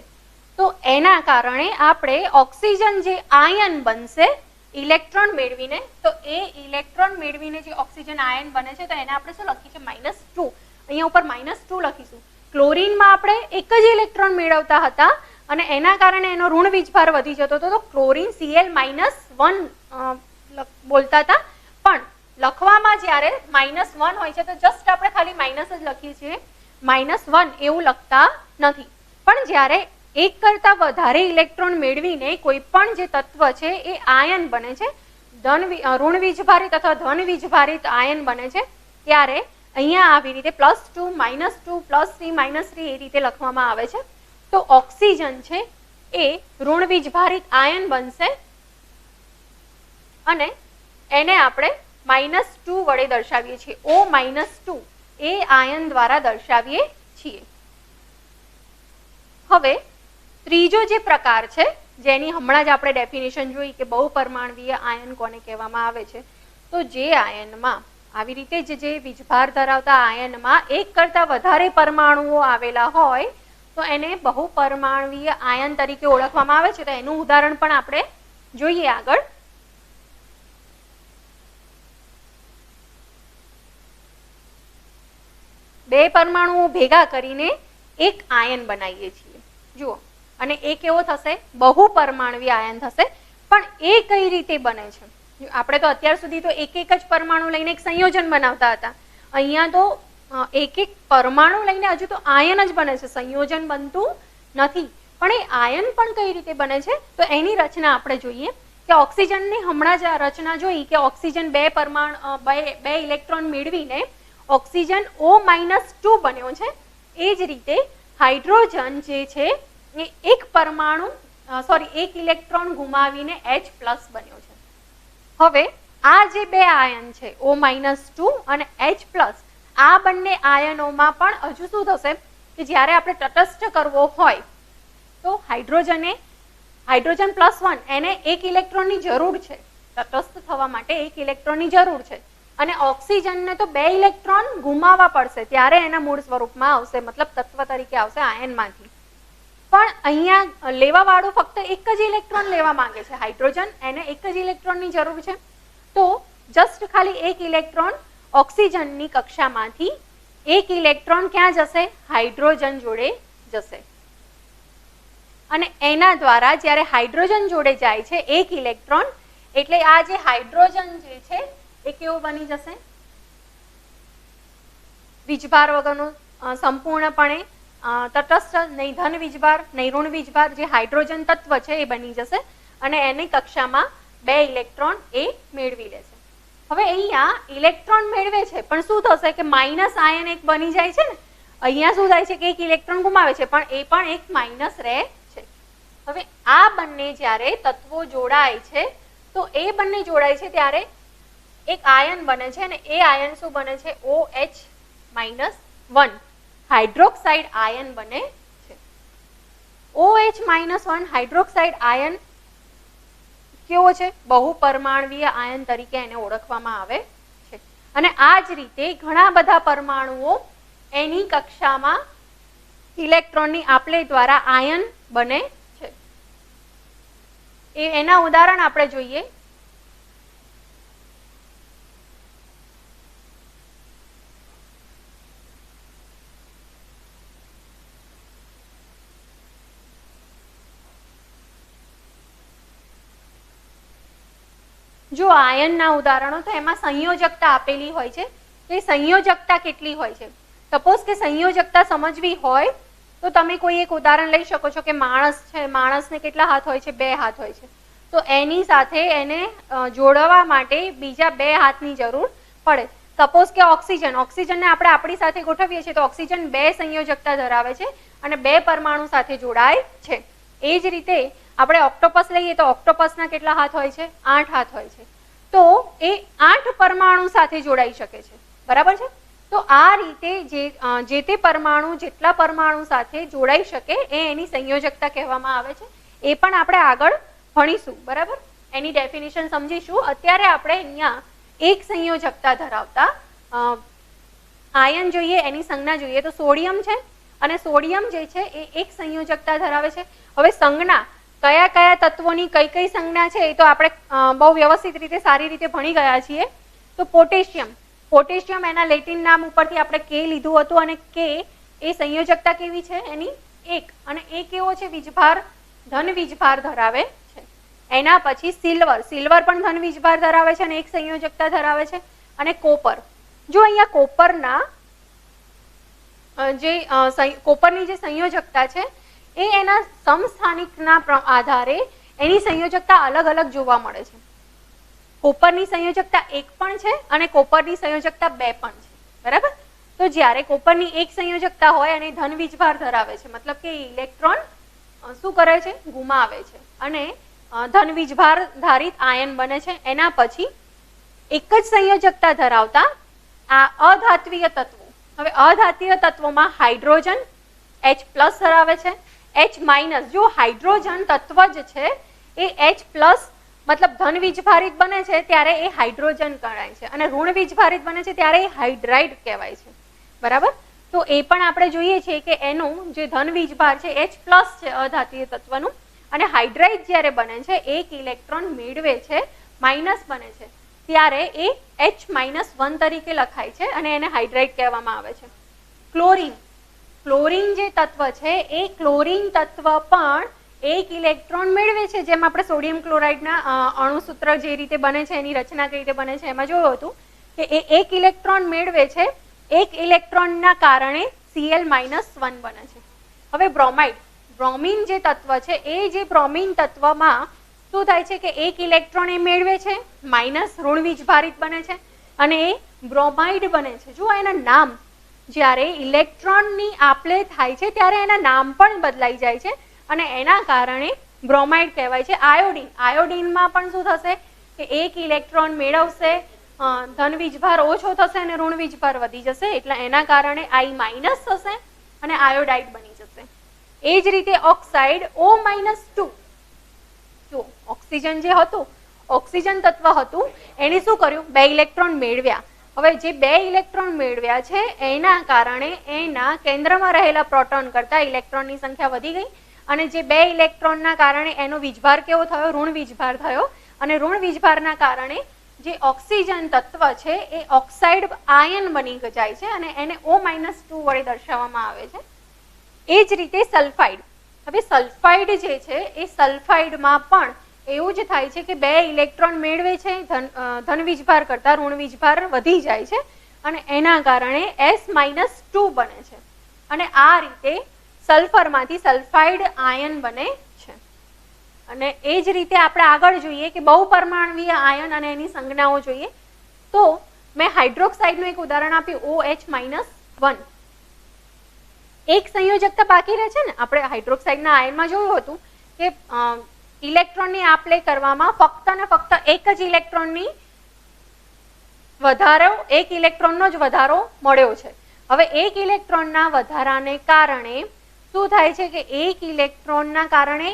તો એના કારણે આપણે ઓક્સિજન જે આયન બનશે ઇલેક્ટ્રોન મેળવીને તો એ ઇલેક્ટ્રોન મેળવીને જે ઓક્સિજન આયન બને છે તો એને આપણે શું લખીએ છીએ? -2. અહીંયા ઉપર -2 લખીશું. ક્લોરીનમાં આપણે એક જ ઇલેક્ટ્રોન મેળવતા હતા અને એના કારણે એનો ઋણ વીજભાર વધી જતો હતો તો ક્લોરીન Cl-1 બોલતા હતા, પણ લખવામાં જ્યારે -1 હોય છે તો જસ્ટ આપણે ખાલી માઇનસ જ લખીએ છીએ, -1 એવું લખતા નથી. પણ જ્યારે એક કરતા વધારે ઇલેક્ટ્રોન મેળવીને કોઈ પણ જે તત્વ છે એ આયન બને છે, ઋણ વીજભારિત અથવા ધન વીજભારિત આયન બને છે, ત્યારે અહીંયા આવી રીતે +2 -2 +3 -3 એ રીતે લખવામાં આવે છે. તો ઓક્સિજન છે એ ઋણ વીજભારિત આયન બનશે અને એને આપણે -2 વડે દર્શાવીએ છીએ. O-2 એ આયન દ્વારા દર્શાવીએ છીએ. હવે ત્રીજો જે પ્રકાર છે જેની હમણાં જ આપણે ડેફિનેશન જોઈ કે બહુપરમાણવીય આયન કોને કહેવામાં આવે છે, તો જે આયનમાં આવી રીતે જે વીજભાર ધરાવતા આયનમાં એક કરતા વધારે પરમાણુઓ આવેલા હોય તો એને બહુપરમાણવીય આયન તરીકે ઓળખવામાં આવે છે. તો એનું ઉદાહરણ પણ આપણે જોઈએ આગળ. બે પરમાણુઓ ભેગા કરીને એક આયન બનાવીએ છીએ જુઓ, અને એ કેવો થશે? બહુપરમાણવીય આયન થશે. પણ એ કઈ રીતે બને છે? આપણે તો અત્યાર સુધી તો એક જ પરમાણુ લઈને એક સંયોજન બનાવતા હતા. અહીંયા તો એક પરમાણુ લઈને હજુ તો આયન જ બને છે, સંયોજન બનતું નથી. પણ એ આયન પણ કઈ રીતે બને છે તો એની રચના આપણે જોઈએ કે ઓક્સિજનની હમણાં જ રચના જોઈ કે ઓક્સિજન બે ઇલેક્ટ્રોન મેળવીને ઓક્સિજન O-2 બન્યો છે. એ જ રીતે હાઇડ્રોજન જે છે એ એક ઇલેક્ટ્રોન ગુમાવીને H+ બન્યો છે. હવે આ જે બે આયન છે O-2 અને H+, આ બંને આયનોમાં પણ હજુ શું થશે કે જ્યારે આપણે તટસ્થ કરવો હોય તો હાઇડ્રોજન +1 એને એક ઇલેક્ટ્રોનની જરૂર છે, તટસ્થ થવા માટે એક ઇલેક્ટ્રોનની જરૂર છે, અને ઓક્સિજનને તો 2 ઇલેક્ટ્રોન ગુમાવવા પડશે ત્યારે એના મૂળ સ્વરૂપમાં આવશે, મતલબ તત્વ તરીકે આવશે આયનમાંથી. પણ અહીંયા લેવા વાળું ફક્ત એક જ ઇલેક્ટ્રોન લેવા માંગે છે, હાઇડ્રોજન, એને એક જ ઇલેક્ટ્રોનની જરૂર છે. તો જસ્ટ ખાલી એક ઇલેક્ટ્રોન ઓક્સિજનની કક્ષામાંથી એક ઇલેક્ટ્રોન ક્યાં જશે? હાઇડ્રોજન જોડે જશે. અને એના દ્વારા જ્યારે હાઇડ્રોજન જોડે જાય છે એક ઇલેક્ટ્રોન, એટલે આ જે હાઇડ્રોજન જે છે એ કેવો બની જશે? વીજભાર વગરનો, સંપૂર્ણપણે તટસ્થ, નહીં ધન વીજભાર નહીં ઋણ વીજભાર, જે હાઇડ્રોજન તત્વ છે એ બની જશે અને એની કક્ષામાં 2 ઇલેક્ટ્રોન એ મેળવી લેશે. હવે અહીંયા ઇલેક્ટ્રોન મેળવે છે પણ શું થશે કે માઇનસ આયન એક બની જાય છે ને, અહીંયા શું થાય છે કે એક ઇલેક્ટ્રોન ગુમાવે છે પણ એ પણ એક માઇનસ રહે છે. હવે આ બંને જ્યારે તત્વો જોડાય છે તો એ બંને જોડાય છે ત્યારે એક આયન બને છે અને એ આયન શું બને છે? OH-1 હાઇડ્રોક્સાઇડ આયન બને છે. OH-1 હાઇડ્રોક્સાઇડ આયન કેવો છે? બહુપરમાણવીય આયન તરીકે એને ઓળખવામાં આવે છે. અને આ જ રીતે ઘણા બધા પરમાણુઓ એની કક્ષામાં ઇલેક્ટ્રોનની આપલે દ્વારા આયન બને છે. એના ઉદાહરણ આપણે જોઈએ. જો આયનના ઉદાહરણો તો એમાં સંયોજકતા આપેલી હોય છે. તો એ સંયોજકતા કેટલી હોય છે? સપોઝ કે સંયોજકતા સમજવી હોય તો તમે કોઈ એક ઉદાહરણ લઈ શકો છો કે માણસ છે, માણસને કેટલા હાથ હોય છે? 2 હાથ હોય છે. તો એની સાથે એને જોડવા માટે બીજા 2 હાથની જરૂર પડે. સપોઝ કે ઓક્સિજનને આપણે આપણી સાથે ગોઠવીએ છીએ તો ઓક્સિજન 2 સંયોજકતા ધરાવે છે અને 2 પરમાણુ સાથે જોડાય છે. એ જ રીતે આપણે ઓક્ટોપસ લઈએ તો ઓક્ટોપસના કેટલા હાથ હોય છે? 8 હાથ હોય છે. તો એ 8 પરમાણુ સાથે જોડાઈ શકે છે. બરાબર છે? તો આ રીતે જે તે પરમાણુ જેટલા પરમાણુ સાથે જોડાઈ શકે એ એની સંયોજકતા કહેવામાં આવે છે. એ પણ આપણે આગળ ભણીશું. બરાબર? એની ડેફિનેશન સમજીશું. અત્યારે આપણે અહીંયા એક સંયોજકતા ધરાવતા આયન જોઈએ, એની સંજ્ઞા જોઈએ. તો સોડિયમ છે અને સોડિયમ જે છે એ એક સંયોજકતા ધરાવે છે. હવે સંજ્ઞા કયા કયા તત્વોની કઈ કઈ સંજ્ઞા છે એ તો આપણે બહુ વ્યવસ્થિત રીતે સારી રીતે ભણી ગયા છીએ. તો પોટેશિયમ એના લેટિન નામ ઉપરથી આપણે કે લીધું હતું અને કે એ સંયોજકતા કેવી છે એની? 1. અને એ કેવો છે? વીજભાર, ધન વીજભાર ધરાવે છે. એના પછી સિલ્વર પણ ધન વીજભાર ધરાવે છે અને એક સંયોજકતા ધરાવે છે. અને કોપર. જો અહીંયા કોપરની જે સંયોજકતા છે એ એના સમસ્થાનિકના આધારે એની સંયોજકતા અલગ અલગ જોવા મળે છે. કોપરની સંયોજકતા 1 પણ છે અને કોપરની સંયોજકતા 2 પણ છે. બરાબર? તો જ્યારે કોપરની એક સંયોજકતા હોય અને ધન વીજભાર ધરાવે છે, મતલબ કે ઇલેક્ટ્રોન શું કરે છે? ગુમાવે છે અને ધન વીજભાર ધારિત આયન બને છે. એના પછી એક જ સંયોજકતા ધરાવતા આ અધાત્વીય તત્વો. હવે અધાત્વીય તત્વોમાં હાઇડ્રોજન H+ ધરાવે છે. H- જો હાઇડ્રોજન તત્વ જ છે એ H+ મતલબ ધન વીજભારિત બને છે ત્યારે એ હાઇડ્રોજન ગણાય છે અને ઋણ વીજભારિત બને છે ત્યારે એ હાઇડ્રાઇડ કહેવાય છે. બરાબર? તો એ પણ આપણે જોઈએ છીએ કે એનું જે ધન વીજભાર છે H+ છે અધાત્વીય તત્વનું અને હાઇડ્રાઇડ જ્યારે બને છે 1 ઇલેક્ટ્રોન મેળવે છે, માઇનસ બને છે ત્યારે એ H-1 તરીકે લખાય છે અને એને હાઇડ્રાઇડ કહેવામાં આવે છે. ક્લોરીન જે તત્વ છે એ ક્લોરીન તત્વ પણ 1 ઇલેક્ટ્રોન મેળવે છે. જેમ આપણે સોડિયમ ક્લોરાઇડના અણુસૂત્ર જે રીતે બને છે એની રચના કઈ રીતે બને છે એમાં જોયું હતું કે એ 1 ઇલેક્ટ્રોન મેળવે છે. 1 ઇલેક્ટ્રોનના કારણે Cl-1 બને છે. હવે બ્રોમિન જે તત્વ છે એ જે બ્રોમિન તત્વમાં શું થાય છે કે 1 ઇલેક્ટ્રોન એ મેળવે છે, માઇનસ ઋણ વીજભારિત બને છે અને એ બ્રોમાઇડ બને છે. જો એના નામ જ્યારે ઇલેક્ટ્રોનની આપલે થાય છે ત્યારે એના નામ પણ બદલાઈ જાય છે અને એના કારણે બ્રોમાઇડ કહેવાય છે. આયોડિનમાં પણ શું થશે કે 1 ઇલેક્ટ્રોન મેળવશે, ધન વીજભાર ઓછો થશે અને ઋણ વીજભાર વધી જશે એટલે એના કારણે I- થશે અને આયોડાઇડ બની જશે. એ જ રીતે ઓક્સાઇડ O-2. જો ઓક્સિજન જે હતું, ઓક્સિજન તત્વ હતું, એને શું કર્યું? 2 ઇલેક્ટ્રોન મેળવ્યા. હવે જે 2 ઇલેક્ટ્રોન મેળવ્યા છે એના કારણે એના કેન્દ્રમાં રહેલા પ્રોટોન કરતા ઇલેક્ટ્રોનની સંખ્યા વધી ગઈ અને જે 2 ઇલેક્ટ્રોનના કારણે એનો વીજભાર કેવો થયો? ઋણ વીજભાર થયો અને ઋણ વીજભારના કારણે જે ઓક્સિજન તત્વ છે એ ઓક્સાઇડ આયન બની જાય છે અને એને O-2 વડે દર્શાવવામાં આવે છે. એ જ રીતે સલ્ફાઇડ. હવે સલ્ફાઇડ જે છે એ સલ્ફાઇડમાં પણ એવું જ થાય છે કે 2 ઇલેક્ટ્રોન મેળવે છે, ધન વીજભાર કરતા ઋણ વીજભાર વધી જાય છે અને એના કારણે S-2 બને છે અને આ રીતે સલ્ફરમાંથી સલ્ફાઇડ આયન બને છે. અને એ જ રીતે આપણે આગળ જોઈએ કે બહુપરમાણવીય આયન અને એની સંજ્ઞાઓ જોઈએ. તો મેં હાઇડ્રોક્સાઇડનું એક ઉદાહરણ આપ્યું OH-1. એક સંયોજકતા બાકી રહે છે ને. આપણે હાઇડ્રોક્સાઇડના આયનમાં જોયું હતું કે ઇલેક્ટ્રોનની આપ લે કરવામાં ફક્ત ને ફક્ત એક જ ઇલેક્ટ્રોનની એક ઇલેક્ટ્રોનનો જ વધારો મળ્યો છે. હવે એક ઇલેક્ટ્રોનના વધારાને કારણે શું થાય છે કે એક ઇલેક્ટ્રોનના કારણે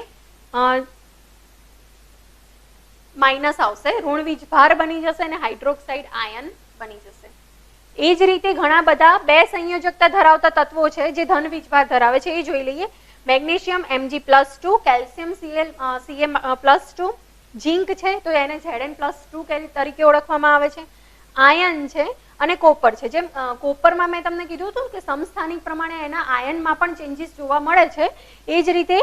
માઇનસ આવશે, ઋણ વીજભાર બની જશે અને હાઇડ્રોક્સાઇડ આયન બની જશે. એ જ રીતે ઘણા બધા બે સંયોજકતા ધરાવતા તત્વો છે જે ધન વીજભાર ધરાવે છે, એ જોઈ લઈએ. મેગ્નેશિયમ Mg+2, કેલ્શિયમ Ca+2, ઝીંક છે તો એને Zn+2 તરીકે ઓળખવામાં આવે છે. આયન છે અને કોપર છે. જેમ કોપરમાં મેં તમને કીધું હતું કે સમસ્થાનિક પ્રમાણે એના આયનમાં પણ ચેન્જીસ જોવા મળે છે, એ જ રીતે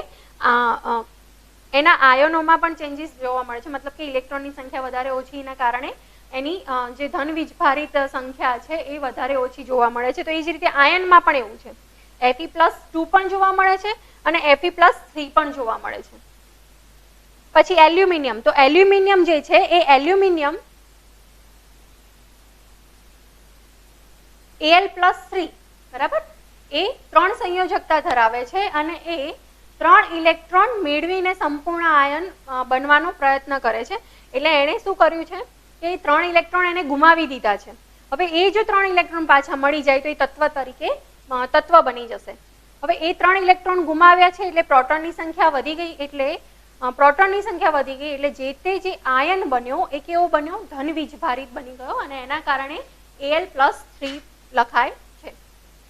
એના આયનોમાં પણ ચેન્જીસ જોવા મળે છે. મતલબ કે ઇલેક્ટ્રોનની સંખ્યા વધારે ઓછીના કારણે એની જે ધન વીજભારિત સંખ્યા છે એ વધારે ઓછી જોવા મળે છે. તો એ જ રીતે આયનમાં પણ એવું છે. Fe+2 પણ જોવા મળે છે અને Fe+3 પણ જોવા મળે છે. પછી એલ્યુમિનિયમ, તો એલ્યુમિનિયમ જે છે એ એલ્યુમિનિયમ Al+3 બરાબર, એ 3 સંયોજકતા ધરાવે છે અને એ 3 ઇલેક્ટ્રોન મેળવીને સંપૂર્ણ આયન બનવાનો પ્રયત્ન કરે છે. એટલે એણે શું કર્યું છે કે 3 ઇલેક્ટ્રોન એને ગુમાવી દીધા છે. હવે એ જો 3 ઇલેક્ટ્રોન પાછા મળી જાય તો એ તત્વ બની જશે. હવે એ 3 ઇલેક્ટ્રોન ગુમાવ્યા છે એટલે પ્રોટોનની સંખ્યા વધી ગઈ, એટલે જે આયન બન્યો એ કેવો બન્યો, ધન વીજભારિત બની ગયો અને એના કારણે Al+3 લખાય છે.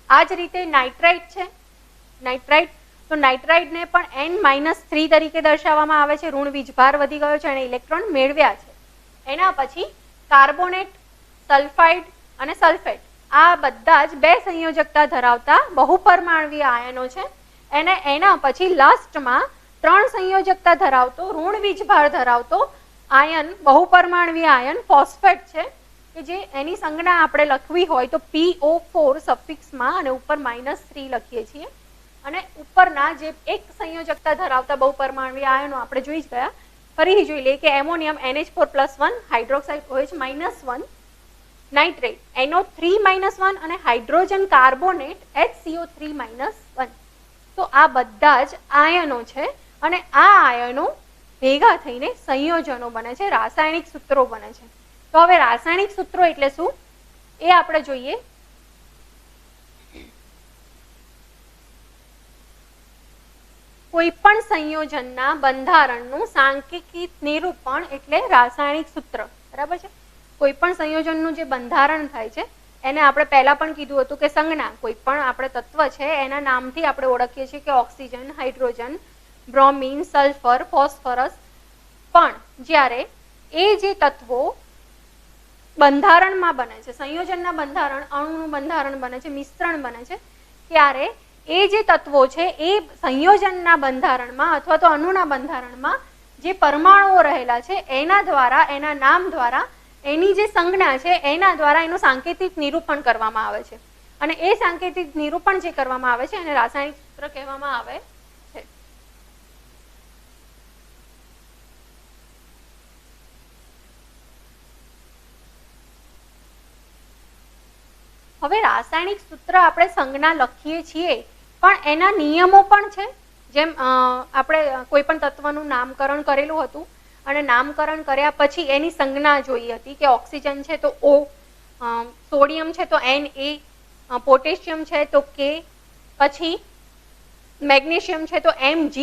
આ જ રીતે નાઇટ્રાઇટ છે. તો નાઇટ્રાઇટને પણ N-3 તરીકે દર્શાવવામાં આવે છે. ઋણ વીજભાર વધી ગયો છે અને ઇલેક્ટ્રોન મેળવ્યા છે. એના પછી કાર્બોનેટ, સલ્ફાઇડ અને સલ્ફેટ, આ બધા જ બે સંયોજકતા ધરાવતા બહુપરમાણવીય આયનો છે. એના પછી લાસ્ટમાં 3 સંયોજકતા ધરાવતો ઋણ વીજભાર ધરાવતો આયન, બહુપરમાણવીય આયન ફોસ્ફેટ છે કે જે એની સંજ્ઞા આપણે લખવી હોય તો PO4 સફિક્સમાં અને ઉપર -3 લખીએ છીએ. અને ઉપરના જે એક સંયોજકતા ધરાવતા બહુપરમાણવીય આયનો આપણે જોઈ જ ગયા, ફરીથી જોઈ લઈએ કે ammonium NH4+1, hydroxide OH-1, nitrate NO3-1 અને હાઇડ્રોજન કાર્બોનેટ HCO3-1. તો આ બધા જ આયનો છે અને આ આયનો ભેગા થઈને સંયોજનો બને છે, રાસાયણિક સૂત્રો બને છે. તો હવે રાસાયણિક સૂત્રો એટલે શું એ આપણે જોઈએ. કોઈ પણ સંયોજનના બંધારણનું સાંકેતિક નિરૂપણ એટલે રાસાયણિક સૂત્ર, બરાબર છે. કોઈ પણ સંયોજનનું જે બંધારણ થાય છે એને આપણે પહેલા પણ કીધું હતું કે સંજ્ઞા, કોઈ પણ આપણે તત્વ છે એના નામથી આપણે ઓળખીએ છીએ કે oxygen, hydrogen, bromine, sulphur, phosphorus. પણ જ્યારે એ જે તત્વો બંધારણમાં બને છે, સંયોજનના બંધારણ, અણુનું બંધારણ બને છે, મિશ્રણ બને છે, ત્યારે એ જે તત્વો છે એ સંયોજનના બંધારણમાં અથવા તો અણુના બંધારણમાં જે પરમાણુઓ રહેલા છે એના દ્વારા, એના નામ દ્વારા, એની જે સંજ્ઞા છે એના દ્વારા એનું સાંકેતિક નિરૂપણ કરવામાં આવે છે. અને એ સાંકેતિક નિરૂપણ જે કરવામાં આવે છે એને રાસાયણિક સૂત્ર કહેવામાં આવે છે. હવે રાસાયણિક સૂત્ર આપણે સંજ્ઞા લખીએ છીએ પણ એના નિયમો પણ છે. જેમ આપણે કોઈ પણ તત્વનું નામકરણ કરેલું હતું અને નામકરણ કર્યા પછી એની સંજ્ઞા જોઈ હતી કે ઓક્સિજન છે તો O, સોડિયમ છે તો Na, પોટેશિયમ છે તો K, પછી મેગ્નેશિયમ છે તો Mg,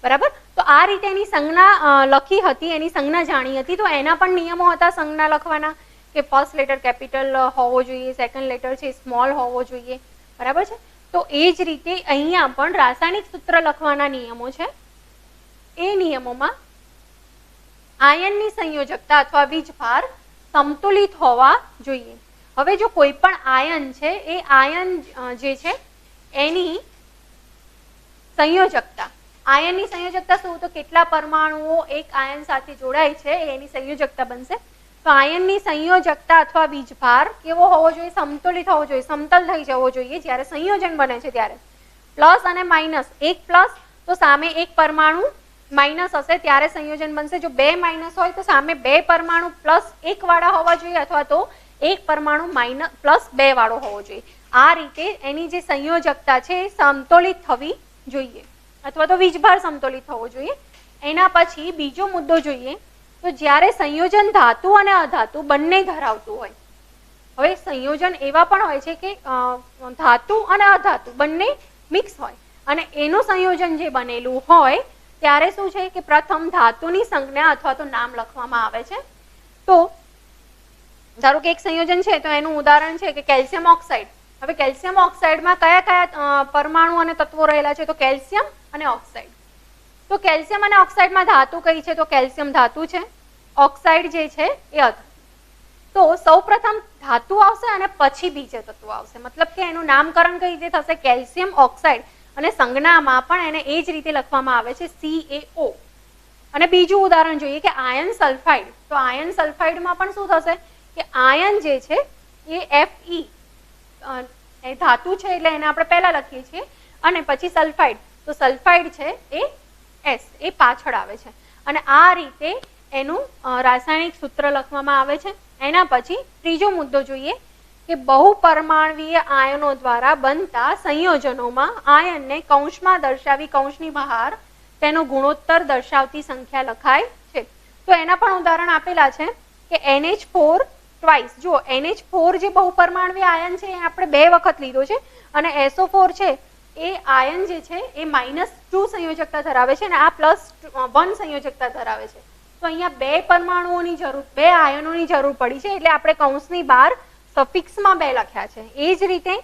બરાબર. તો આ રીતે એની સંજ્ઞા લખી હતી, એની સંજ્ઞા જાણી હતી. તો એના પણ નિયમો હતા સંજ્ઞા લખવાના કે ફર્સ્ટ લેટર કેપિટલ હોવો જોઈએ, સેકન્ડ લેટર છે સ્મોલ હોવો જોઈએ, બરાબર છે. તો એ જ રીતે અહીંયા પણ રાસાયણિક સૂત્ર લખવાના નિયમો છે. એ નિયમોમાં આયનની સંયોજકતા અથવા વીજભાર સંતુલિત હોવા જોઈએ. હવે જો કોઈ પણ આયન છે એ આયન જે છે એની સંયોજકતા, આયનની સંયોજકતા શું, તો કેટલા પરમાણુઓ એક આયન સાથે જોડાય છે એની સંયોજકતા બનશે. તો આયનની સંયોજકતા અથવા વીજભાર કેવો હોવો જોઈએ, સમતુલિત હોવો જોઈએ, સમતલ થઈ જવો જોઈએ. જ્યારે સંયોજન બને છે ત્યારે પ્લસ અને માઇનસ, એક પ્લસ તો સામે એક પરમાણુ માઇનસ હશે ત્યારે સંયોજન બનશે. જો બે માઇનસ હોય તો સામે બે પરમાણુ +1 વાળા હોવા જોઈએ અથવા તો એક પરમાણુ +2 વાળો હોવો જોઈએ. આ રીતે એની જે સંયોજકતા છે એ સમતોલિત થવી જોઈએ. અથવા તો વીજભાર સમતોલિત થવો જોઈએ. એના પછી બીજો મુદ્દો જોઈએ તો જ્યારે સંયોજન ધાતુ અને અધાતુ બંને ધરાવતું હોય. હવે સંયોજન એવા પણ હોય છે કે ધાતુ અને અધાતુ બંને મિક્સ હોય અને એનું સંયોજન જે બનેલું હોય ત્યારે શું છે કે પ્રથમ ધાતુની સંજ્ઞા અથવા તો નામ લખવામાં આવે છે. તો ધારો કે એક સંયોજન છે તો એનું ઉદાહરણ છે કે કેલ્શિયમ ઓક્સાઇડ. હવે કેલ્શિયમ ઓક્સાઇડમાં કયા કયા પરમાણુ અને તત્વો રહેલા છે? તો કેલ્શિયમ અને ઓક્સાઇડ. તો કેલ્શિયમ અને ઓક્સાઇડમાં ધાતુ કઈ છે? તો કેલ્શિયમ ધાતુ છે, ઓક્સાઇડ જે છે એ અધાતુ. તો સૌપ્રથમ ધાતુ આવશે અને પછી બીજે તત્વો આવશે. મતલબ કે એનું નામકરણ કઈ રીતે થશે? કેલ્શિયમ ઓક્સાઇડ, અને સંજ્ઞામાં પણ એને એ જ રીતે લખવામાં આવે છે CaO. અને બીજું ઉદાહરણ જોઈએ કે આયર્ન સલ્ફાઇડ. તો આયર્ન સલ્ફાઇડમાં પણ શું થશે કે આયર્ન જે છે એ Fe એ ધાતુ છે એટલે એને આપણે પહેલા લખીએ છીએ અને પછી સલ્ફાઇડ. તો સલ્ફાઇડ છે એ S એ પાછળ આવે છે અને આ રીતે એનું રાસાયણિક સૂત્ર લખવામાં આવે છે. એના પછી ત્રીજો મુદ્દો જોઈએ કે બહુપરમાણવીય આયનો દ્વારા બનતા સંયોજનોમાં આયનને કૌંસમાં દર્શાવી કૌંસની બહાર તેનો ગુણોત્તર દર્શાવતી સંખ્યા લખાય છે. તો એના પણ ઉદાહરણ આપેલા છે કે NH4 ટ્વાઇસ. જો NH4 જે બહુપરમાણવીય આયન છે એ આપણે 2 વખત લીધો છે અને SO4 છે એ આયન જે છે એ -2 સંયોજકતા ધરાવે છે અને આ +1 સંયોજકતા ધરાવે છે. તો અહીંયા 2 પરમાણુઓની જરૂર, 2 આયનોની જરૂર પડી છે એટલે આપણે કૌંસની બહાર સફિક્સમાં 2 લખ્યા છે. એ જ રીતે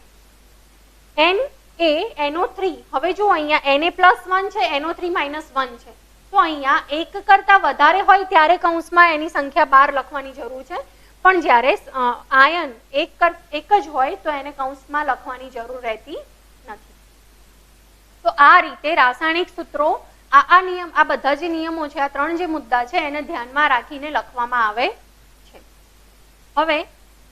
NaNO3. હવે જો અહીંયા Na+1 છે, NO3 -1 છે. તો અહીંયા 1 કરતા વધારે હોય ત્યારે કૌંસમાં એની સંખ્યા 12 લખવાની જરૂર છે, પણ જ્યારે આયન એક જ હોય તો એને કૌંસમાં લખવાની જરૂર રહેતી નથી. તો આ રીતે રાસાયણિક સૂત્રો આ નિયમ, આ બધા જે નિયમો છે, આ 3 જે મુદ્દા છે એને ધ્યાનમાં રાખીને લખવામાં આવે છે. હવે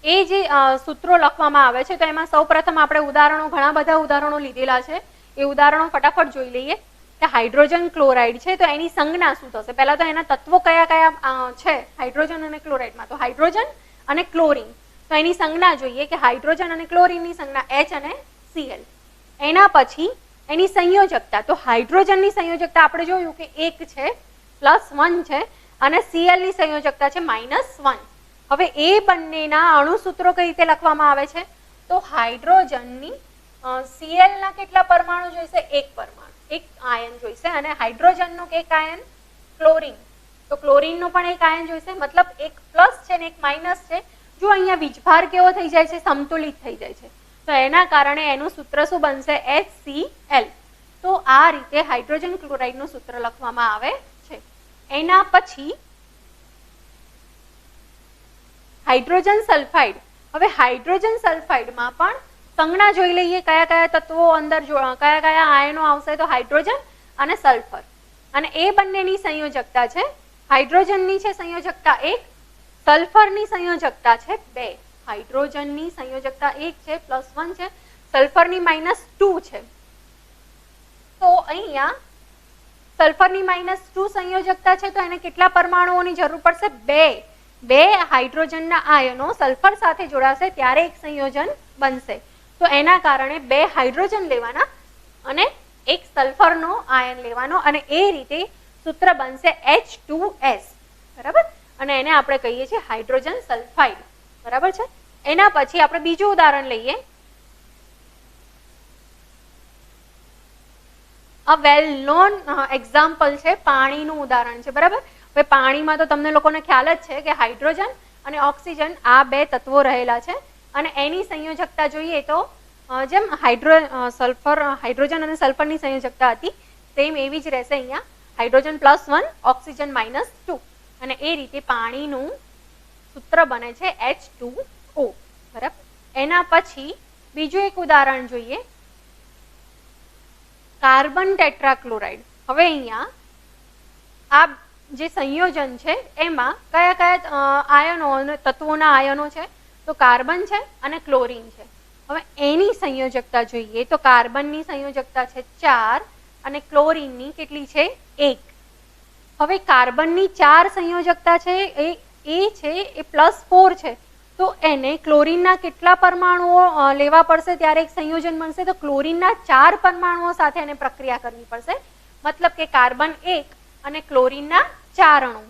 એ જે સૂત્રો લખવામાં આવે છે તો એમાં સૌપ્રથમ આપણે ઉદાહરણો, ઘણા બધા ઉદાહરણો લીધેલા છે. એ ઉદાહરણો ફટાફટ જોઈ લઈએ કે હાઇડ્રોજન ક્લોરાઇડ છે તો એની સંજ્ઞા શું થશે? પહેલા તો એના તત્વો કયા કયા છે હાઇડ્રોજન અને ક્લોરાઇડમાં? તો હાઇડ્રોજન અને ક્લોરીન. તો એની સંજ્ઞા જોઈએ કે હાઇડ્રોજન અને ક્લોરીનની સંજ્ઞા H અને Cl. એના પછી એની સંયોજકતા. તો હાઇડ્રોજનની સંયોજકતા આપણે જોયું કે 1 છે, +1 છે અને Cl ની સંયોજકતા છે -1. હવે એ બંનેના અણુસૂત્રો કઈ રીતે લખવામાં આવે છે? તો હાઇડ્રોજનની Cl ના કેટલા પરમાણુ જોઈશે? 1 પરમાણુ, 1 આયન જોઈશે. અને હાઇડ્રોજનનો એક આયન ક્લોરીન, તો ક્લોરીનનો પણ એક આયન જોઈશે. મતલબ એક પ્લસ છે ને એક માઇનસ છે. જો અહીંયા વીજભાર કેવો થઈ જાય છે? સંતુલિત થઈ જાય છે. તો એના કારણે એનું સૂત્ર શું બનશે? HCl. તો આ રીતે હાઇડ્રોજન ક્લોરાઇડનું સૂત્ર લખવામાં આવે છે. એના પછી હાઇડ્રોજન સલ્ફાઇડ. હવે હાઇડ્રોજન સલ્ફાઇડમાં પણ સંજ્ઞા જોઈ લઈએ કયા કયા તત્વો અંદર, કયા કયા આયનો આવશે? તો હાઇડ્રોજન અને સલ્ફર. અને એ બંનેની સંયોજકતા છે, હાઇડ્રોજનની છે સંયોજકતા 1, સલ્ફરની સંયોજકતા છે 2. હાઇડ્રોજનની સંયોજકતા 1 છે, +1 છે, સલ્ફરની -2 છે. તો અહીંયા સલ્ફરની -2 સંયોજકતા છે તો એને કેટલા પરમાણુઓની જરૂર પડશે? 2. 2 હાઇડ્રોજનના આયનો સલ્ફર સાથે જોડાશે ત્યારે એક સંયોજન બનશે. તો એના કારણે 2 હાઇડ્રોજન લેવાના અને 1 સલ્ફરનો આયન લેવાનો અને એ રીતે સૂત્ર બનશે H2S. બરાબર? અને એને આપણે કહીએ છીએ હાઇડ્રોજન સલ્ફાઇડ. બરાબર છે? એના પછી આપણે બીજું ઉદાહરણ લઈએ. આ વેલ નોન એક્ઝામ્પલ છે, પાણીનું ઉદાહરણ છે. બરાબર? હવે પાણીમાં તો તમને લોકોને ખ્યાલ જ છે કે હાઇડ્રોજન અને ઓક્સિજન આ 2 તત્વો રહેલા છે અને એની સંયોજકતા જોઈએ તો જેમ હાઇડ્રોજન અને સલ્ફરની સંયોજકતા હતી સેમ એવી જ રહેશે અહીંયા. હાઇડ્રોજન +1, ઓક્સિજન -2 અને એ રીતે પાણીનું સૂત્ર બને છે H2O. બરાબર? એના પછી બીજું એક ઉદાહરણ જોઈએ, કાર્બન ટેટ્રાક્લોરાઇડ. હવે અહીંયા આ જે સંયોજન છે એમાં કયા કયા આયનો અને તત્વોના આયનો છે? તો કાર્બન છે અને ક્લોરીન છે. હવે એની સંયોજકતા જોઈએ તો કાર્બનની સંયોજકતા છે 4 અને ક્લોરીનની કેટલી છે? 1. હવે કાર્બનની 4 સંયોજકતા છે એ છે એ +4 છે. તો એને ક્લોરીનના કેટલા પરમાણુઓ લેવા પડશે ત્યારે એક સંયોજન બનશે? તો ક્લોરીનના 4 પરમાણુઓ સાથે એને પ્રક્રિયા કરવી પડશે. મતલબ કે કાર્બન 1 અને ક્લોરીનના 4 અણુ.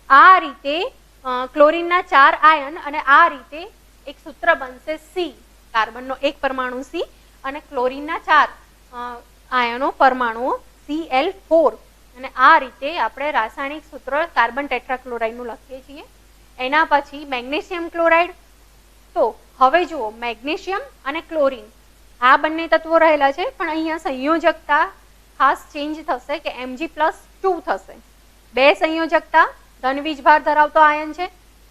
આ રીતે ક્લોરીનના 4 આયન અને આ રીતે એક સૂત્ર બનશે સી, કાર્બનનો એક પરમાણુ સી અને ક્લોરીનના 4 આયનો પરમાણુઓ Cl4. અને આ રીતે આપણે રાસાયણિક સૂત્ર કાર્બન ટેટ્રાક્લોરાઇડનું લખીએ છીએ. એના પછી મેગ્નેશિયમ ક્લોરાઇડ. તો હવે જુઓ, મેગ્નેશિયમ અને ક્લોરીન આ બંને તત્વો રહેલા છે, પણ અહીંયા સંયોજકતા ખાસ ચેન્જ થશે કે Mg+2 થશે. બે સંયોજકતા, ધન વીજભાર ધરાવતો આયન છે,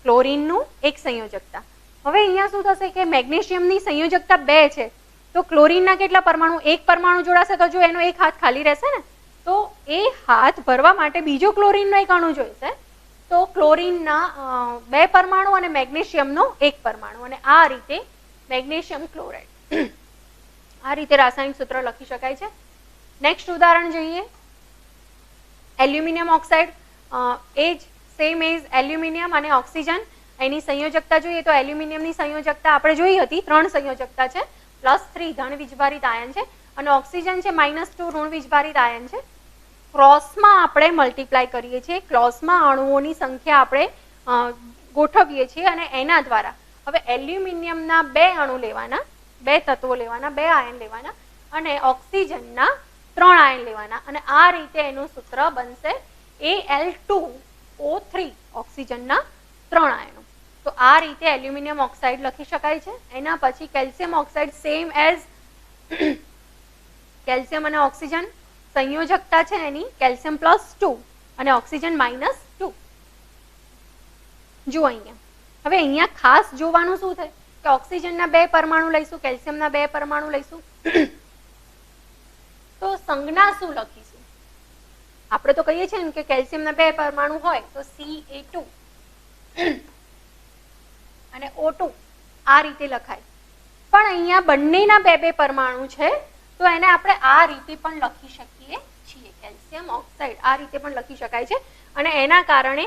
ક્લોરીનનું એક સંયોજકતા. હવે અહીંયા શું થશે કે મેગ્નેશિયમની સંયોજકતા 2 છે, તો ક્લોરીનના કેટલા પરમાણુ? એક પરમાણુ જોડાશે તો જો એનો એક હાથ ખાલી રહેશે ને, તો એ હાથ ભરવા માટે બીજો ક્લોરીનનો એક અણુ જોઈશે. તો ક્લોરીનના 2 પરમાણુ અને મેગ્નેશિયમનો એક પરમાણુ, અને આ રીતે મેગ્નેશિયમ ક્લોરાઇડ. આ રીતે રાસાયણિક સૂત્ર લખી શકાય છે. નેક્સ્ટ ઉદાહરણ જોઈએ, એલ્યુમિનિયમ ઓક્સાઇડ. એ જ સેમ એઝ એલ્યુમિનિયમ અને ઓક્સિજન. એની સંયોજકતા જોઈએ તો એલ્યુમિનિયમની સંયોજકતા આપણે જોઈ હતી, 3 સંયોજકતા છે, +3 ધન વીજભારિત આયન છે અને ઓક્સિજન છે -2 ઋણ વીજભારિત આયન છે. ક્રોસમાં આપણે મલ્ટીપ્લાય કરીએ છીએ, ક્રોસમાં અણુઓની સંખ્યા આપણે ગોઠવીએ છીએ અને એના દ્વારા હવે એલ્યુમિનિયમના 2 અણુ લેવાના, 2 તત્વો લેવાના, 2 આયન લેવાના અને ઓક્સિજનના 3 આયન લેવાના, અને આ રીતે એનું સૂત્ર બનશે Al2O3, ઓક્સિજનના 3 આયનો. તો આ રીતે એલ્યુમિનિયમ ઓક્સાઇડ લખી શકાય છે. એના પછી calcium oxide, same as calcium અને ઓક્સિજન સંયોજકતા છે એની કેલ્શિયમ +2 અને ઓક્સિજન -2. જુઓ અહીંયા, હવે અહીંયા ખાસ જોવાનું શું થાય કે ઓક્સિજનના 2 પરમાણુ લઈશું, કેલ્શિયમના 2 પરમાણુ લઈશું, તો સંજ્ઞા શું લખીશું? આપણે તો કહીએ છીએ ને કે કેલ્શિયમના 2 પરમાણુ હોય તો Ca2 અને O2 આ રીતે લખાય. પણ અહીંયા બંનેના 2 પરમાણુ છે, તો એને આપણે આ રીતે પણ લખી શકીએ છીએ, કેલ્શિયમ ઓક્સાઇડ આ રીતે પણ લખી શકાય છે. અને એના કારણે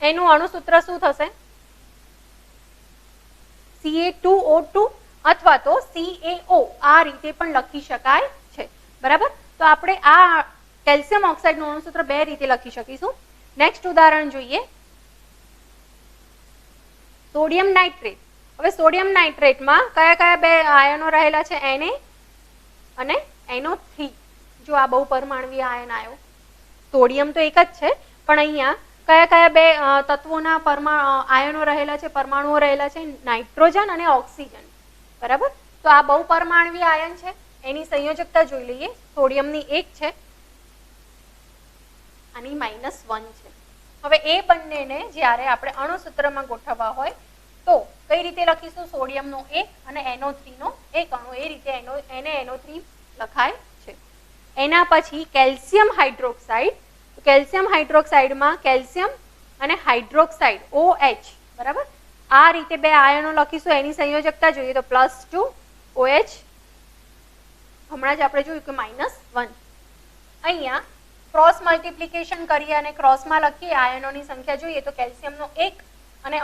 એનું અણુસૂત્ર શું થશે? Ca2O2 અથવા તો CaO આ રીતે પણ લખી શકાય છે. બરાબર? તો આપણે આ કેલ્શિયમ ઓક્સાઇડનું અણુસૂત્ર 2 રીતે લખી શકીશું. નેક્સ્ટ ઉદાહરણ જોઈએ, સોડિયમ નાઇટ્રેટ. હવે સોડિયમ નાઇટ્રેટમાં કયા કયા 2 આયનો રહેલા છે? Na અને NO3. જો આ બહુ પરમાણુય આયન આવ્યો. સોડિયમ તો એક જ છે, પણ અહીંયા કયા કયા 2 તત્વોના આયનો રહેલા છે, પરમાણુઓ રહેલા છે? નાઇટ્રોજન અને ઓક્સિજન. બરાબર? તો આ બહુ પરમાણુય આયન છે, એની સંયોજકતા જોઈ લઈએ. સોડિયમની 1 છે, આની -1 છે. હવે એ બંનેને જ્યારે આપણે અણુસૂત્રમાં ગોઠવવા હોય તો કઈ રીતે લખીશું? સોડિયમનો 1 અને NO3 નો 1 અણુ, એ રીતે NaNO3 લખાય છે. એના પછી કેલ્શિયમ હાઇડ્રોક્સાઇડ. કેલ્શિયમ હાઇડ્રોક્સાઇડમાં કેલ્શિયમ અને હાઇડ્રોક્સાઇડ OH. બરાબર? આ રીતે 2 આયનો લખીશું. એની સંયોજકતા જોઈએ તો +2 OH, હમણાં જ આપણે જોયું કે -1. અહીંયા ક્રોસ મલ્ટીપ્લિકેશન કરીએ અને ક્રોસમાં લખીએ આયનોની સંખ્યા જોઈએ તો કેલ્શિયમનો 1 અને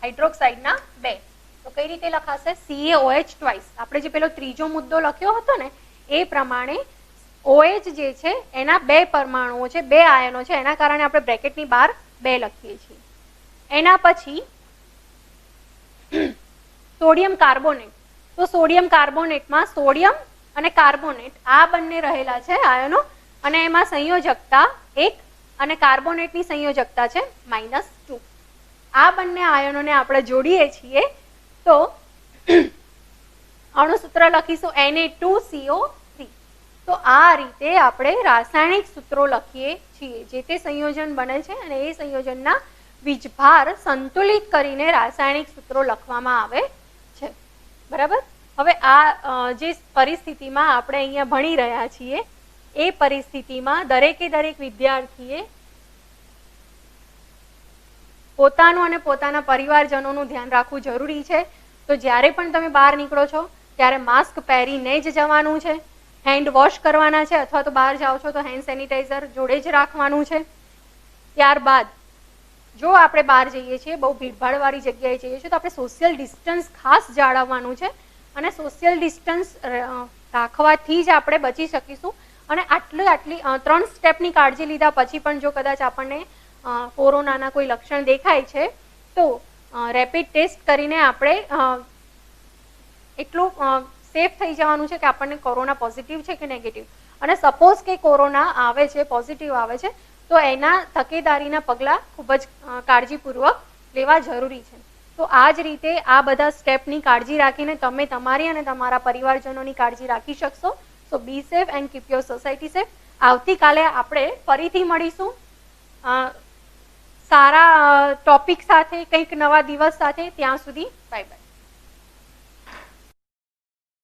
હાઇડ્રોક્સાઇડના 2. તો કઈ રીતે લખાશે? CaOH twice. આપણે જે પેલો ત્રીજો મુદ્દો લખ્યો હતો ને એ પ્રમાણે OH જે છે એના 2 પરમાણુઓ છે, 2 આયનો છે, એના કારણે આપણે બ્રેકેટની બહાર 2 લખીએ છીએ. એના પછી સોડિયમ કાર્બોનેટ. તો સોડિયમ કાર્બોનેટમાં સોડિયમ અને કાર્બોનેટ આ બંને રહેલા છે આયનો, અને એમાં સંયોજકતા 1 અને કાર્બોનેટની સંયોજકતા છે -2. આ બંને આયનોને આપણે જોડીએ છીએ તો અણુસૂત્ર લખીશું Na2CO3. તો આ રીતે આપણે રાસાયણિક સૂત્રો લખીએ છીએ. જે તે સંયોજન બને છે અને એ સંયોજનના વીજભાર સંતુલિત કરીને રાસાયણિક સૂત્રો લખવામાં આવે છે. બરાબર? હવે આ જે પરિસ્થિતિમાં આપણે અહીંયા ભણી રહ્યા છીએ એ પરિસ્થિતિમાં દરેકે દરેક વિદ્યાર્થીએ પોતાનું અને પોતાના પરિવારજનોનું ધ્યાન રાખવું જરૂરી છે. તો જ્યારે પણ તમે બહાર નીકળો છો ત્યારે માસ્ક પહેરીને જ જવાનું છે, હેન્ડ વોશ કરવાના છે, અથવા તો બહાર જાઓ છો તો હેન્ડ સેનિટાઈઝર જોડે જ રાખવાનું છે. ત્યારબાદ જો આપણે બહાર જઈએ છીએ, બહુ ભીડભાડવાળી જગ્યાએ જઈએ છીએ, તો આપણે સોશિયલ ડિસ્ટન્સ ખાસ જાળવવાનું છે, અને સોશિયલ ડિસ્ટન્સ રાખવાથી જ આપણે બચી શકીશું. અને આટલી 3 સ્ટેપની કાળજી લીધા પછી પણ જો કદાચ આપણને કોરોનાના કોઈ લક્ષણ દેખાય છે તો રેપિડ ટેસ્ટ કરીને આપણે એટલું સેફ થઈ જવાનું છે કે આપણને કોરોના પોઝિટિવ છે કે નેગેટિવ, અને સપોઝ કે કોરોના આવે છે, પોઝિટિવ આવે છે, તો એના તકેદારીના પગલાં ખૂબ જ કાળજીપૂર્વક લેવા જરૂરી છે. તો આ જ રીતે આ બધા સ્ટેપની કાળજી રાખીને તમે તમારી અને તમારા પરિવારજનોની કાળજી રાખી શકશો. So be safe and keep your society safe. આવતીકાલે આપણે ફરીથી મળીશું સારા ટોપિક સાથે, કંઈક નવા દિવસ સાથે. ત્યાં સુધી બાય બાય.